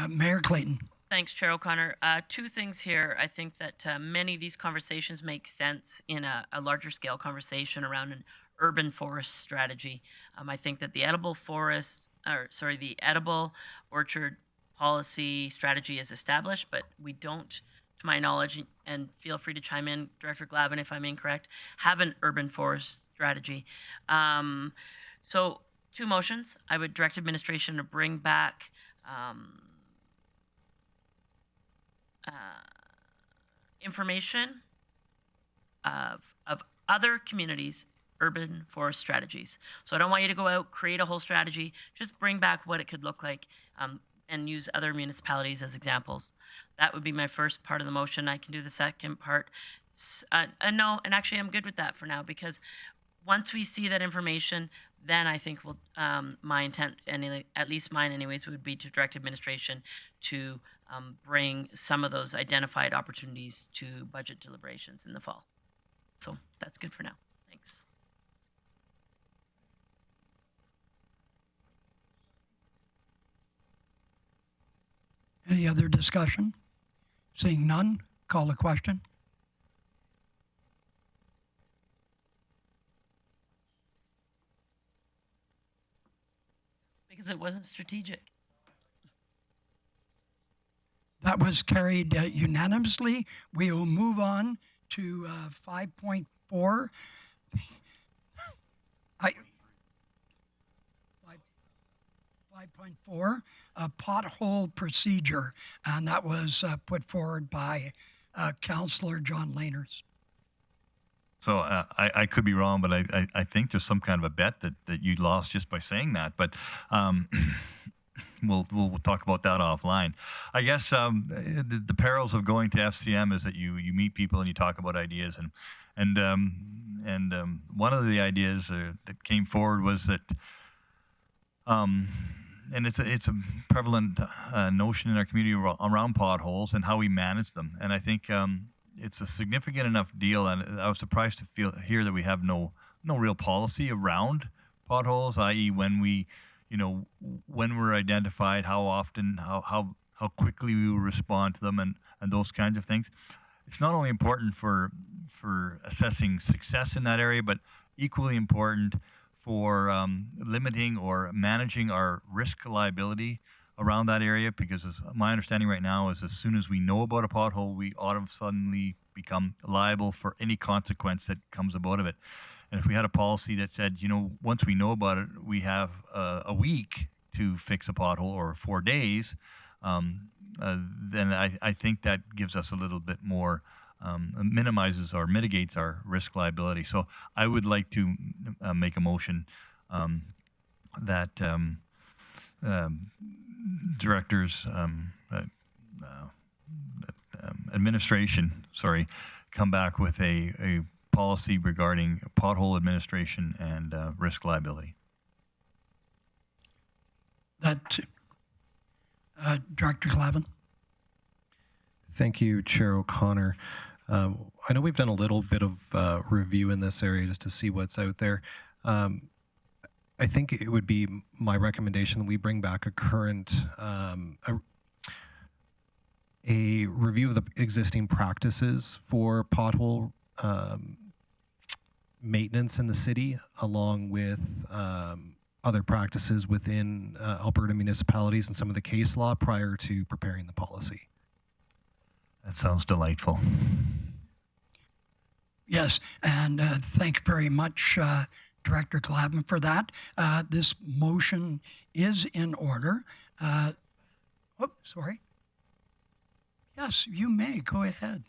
Mayor Clayton. Thanks, Chair O'Connor. Two things here. I think that many of these conversations make sense in a larger scale conversation around an urban forest strategy. I think that the edible orchard policy strategy is established, but we don't, to my knowledge, and feel free to chime in, Director Glavin, if I'm incorrect, have an urban forest strategy. So 2 motions. I would direct administration to bring back information of other communities' urban forest strategies. So I don't want you to go out, create a whole strategy, just bring back what it could look like and use other municipalities as examples. That would be my first part of the motion. I can do the second part. No, and actually I'm good with that for now, because once we see that information, then I think we'll, my intent, and at least mine anyways, would be to direct administration to bring some of those identified opportunities to budget deliberations in the fall. So that's good for now. Thanks. Any other discussion? Seeing none, call the question. Because it wasn't strategic. That was carried unanimously. We will move on to 5.4. 5.4, a pothole procedure, and that was put forward by Councillor John Lainers. So I could be wrong, but I think there's some kind of a bet that you lost just by saying that. But we'll talk about that offline. I guess the perils of going to FCM is that you meet people and you talk about ideas, and one of the ideas that came forward was that, and it's a prevalent notion in our community around potholes and how we manage them, and I think it's a significant enough deal, and I was surprised to hear that we have no real policy around potholes, i.e. when we're identified, how often, how quickly we will respond to them, and those kinds of things. It's not only important for assessing success in that area, but equally important for limiting or managing our risk liability around that area, because my understanding right now is as soon as we know about a pothole, we ought to suddenly become liable for any consequence that comes about of it. And if we had a policy that said, once we know about it, we have a week to fix a pothole, or 4 days, then I think that gives us a little bit more, minimizes or mitigates our risk liability. So I would like to make a motion that directors, administration, come back with a policy regarding pothole administration and risk liability. That, Director Glavin. Thank you, Chair O'Connor. I know we've done a little bit of review in this area just to see what's out there. I think it would be my recommendation that we bring back a current, a review of the existing practices for pothole maintenance in the city, along with other practices within Alberta municipalities and some of the case law prior to preparing the policy. That sounds delightful. Yes, and thank you very much, Director Glavin, for that. This motion is in order. Sorry. Yes, you may. Go ahead.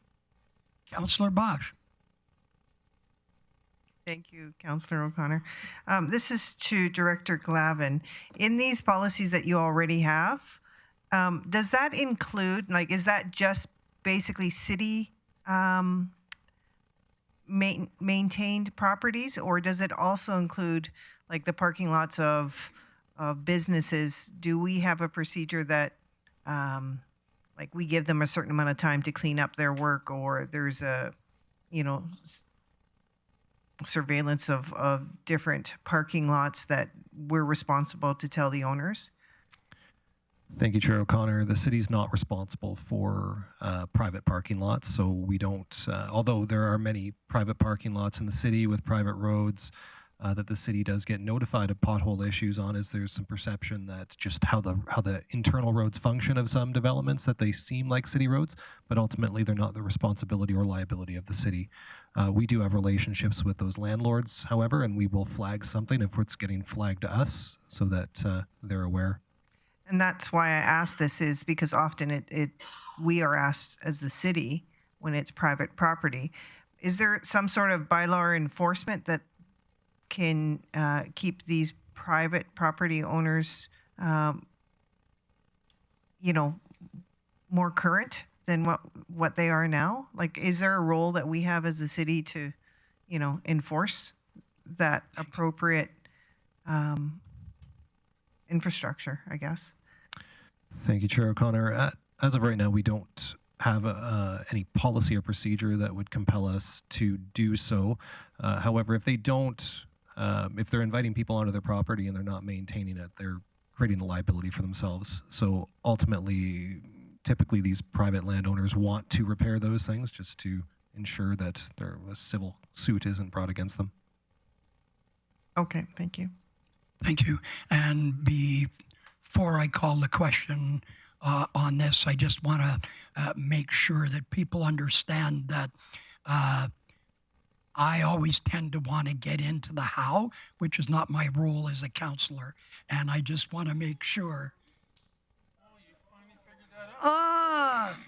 Councillor Bosch. Thank you, Councillor O'Connor. This is to Director Glavin. In these policies that you already have, does that include, like, is that just basically city maintained properties, or does it also include, like, the parking lots of businesses? Do we have a procedure that, like, we give them a certain amount of time to clean up their work, or there's a, you know, surveillance of different parking lots that we're responsible to tell the owners? Thank you, Chair O'Connor. The city's not responsible for private parking lots, so we don't, although there are many private parking lots in the city with private roads that the city does get notified of pothole issues on, is there's some perception that just how the internal roads function of some developments, that they seem like city roads, but ultimately they're not the responsibility or liability of the city. We do have relationships with those landlords, however, and we will flag something if it's getting flagged to us so that they're aware. And that's why I ask this, is because often we are asked as the city when it's private property. Is there some sort of bylaw or enforcement that can keep these private property owners, you know, more current than what they are now? Like, is there a role that we have as a city to, you know, enforce that appropriate infrastructure, I guess? Thank you, Chair O'Connor. As of right now, we don't have any policy or procedure that would compel us to do so. However, if they don't, if they're inviting people onto their property and they're not maintaining it, they're creating a liability for themselves. So ultimately, typically these private landowners want to repair those things just to ensure that a civil suit isn't brought against them. Okay, thank you. Thank you. And before I call the question on this, I just want to make sure that people understand that I always tend to want to get into the how, which is not my role as a counselor. And I just want to make sure. Oh, you finally figured that out. Ah,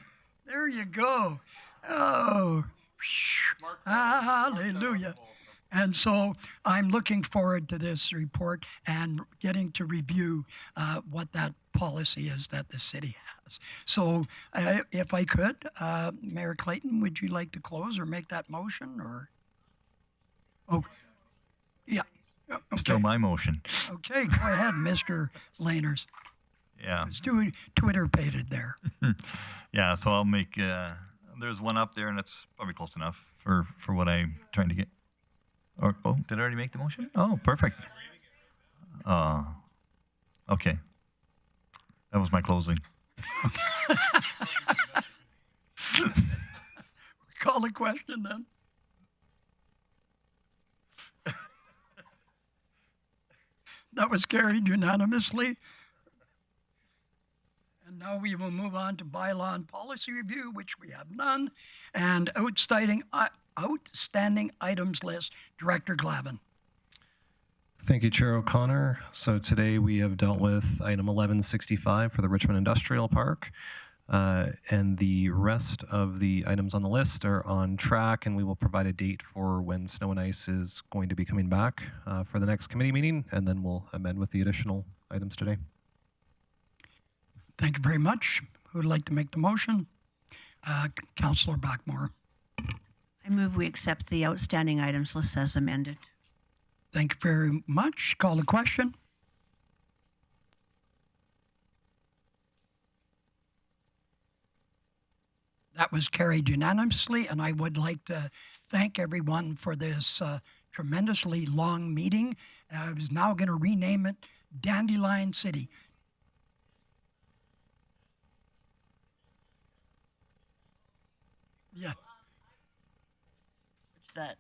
there you go. Oh, hallelujah. And so I'm looking forward to this report and getting to review what that policy is that the city has. So if I could, Mayor Clayton, would you like to close or make that motion, or? Oh, yeah. Okay. Still my motion. Okay, go ahead, Mr. Laners. Yeah. It's too Twitter-pated there. Yeah, so I'll make, there's one up there, and it's probably close enough for what I'm trying to get. Or, oh, did I already make the motion? Oh, perfect. Okay. That was my closing. Call the question then. That was carried unanimously. And now we will move on to bylaw and policy review, which we have none, and outstanding items list. Director Glavin. Thank you, Chair O'Connor. So today we have dealt with item 1165 for the Richmond Industrial Park. And the rest of the items on the list are on track, and we will provide a date for when Snow and Ice is going to be coming back for the next committee meeting, and then we'll amend with the additional items today. Thank you very much. Who would like to make the motion? Councillor Backmore. I move we accept the outstanding items list as amended. Thank you very much. Call the question. That was carried unanimously, and I would like to thank everyone for this tremendously long meeting. I was now going to rename it Dandelion City. Yeah. Which that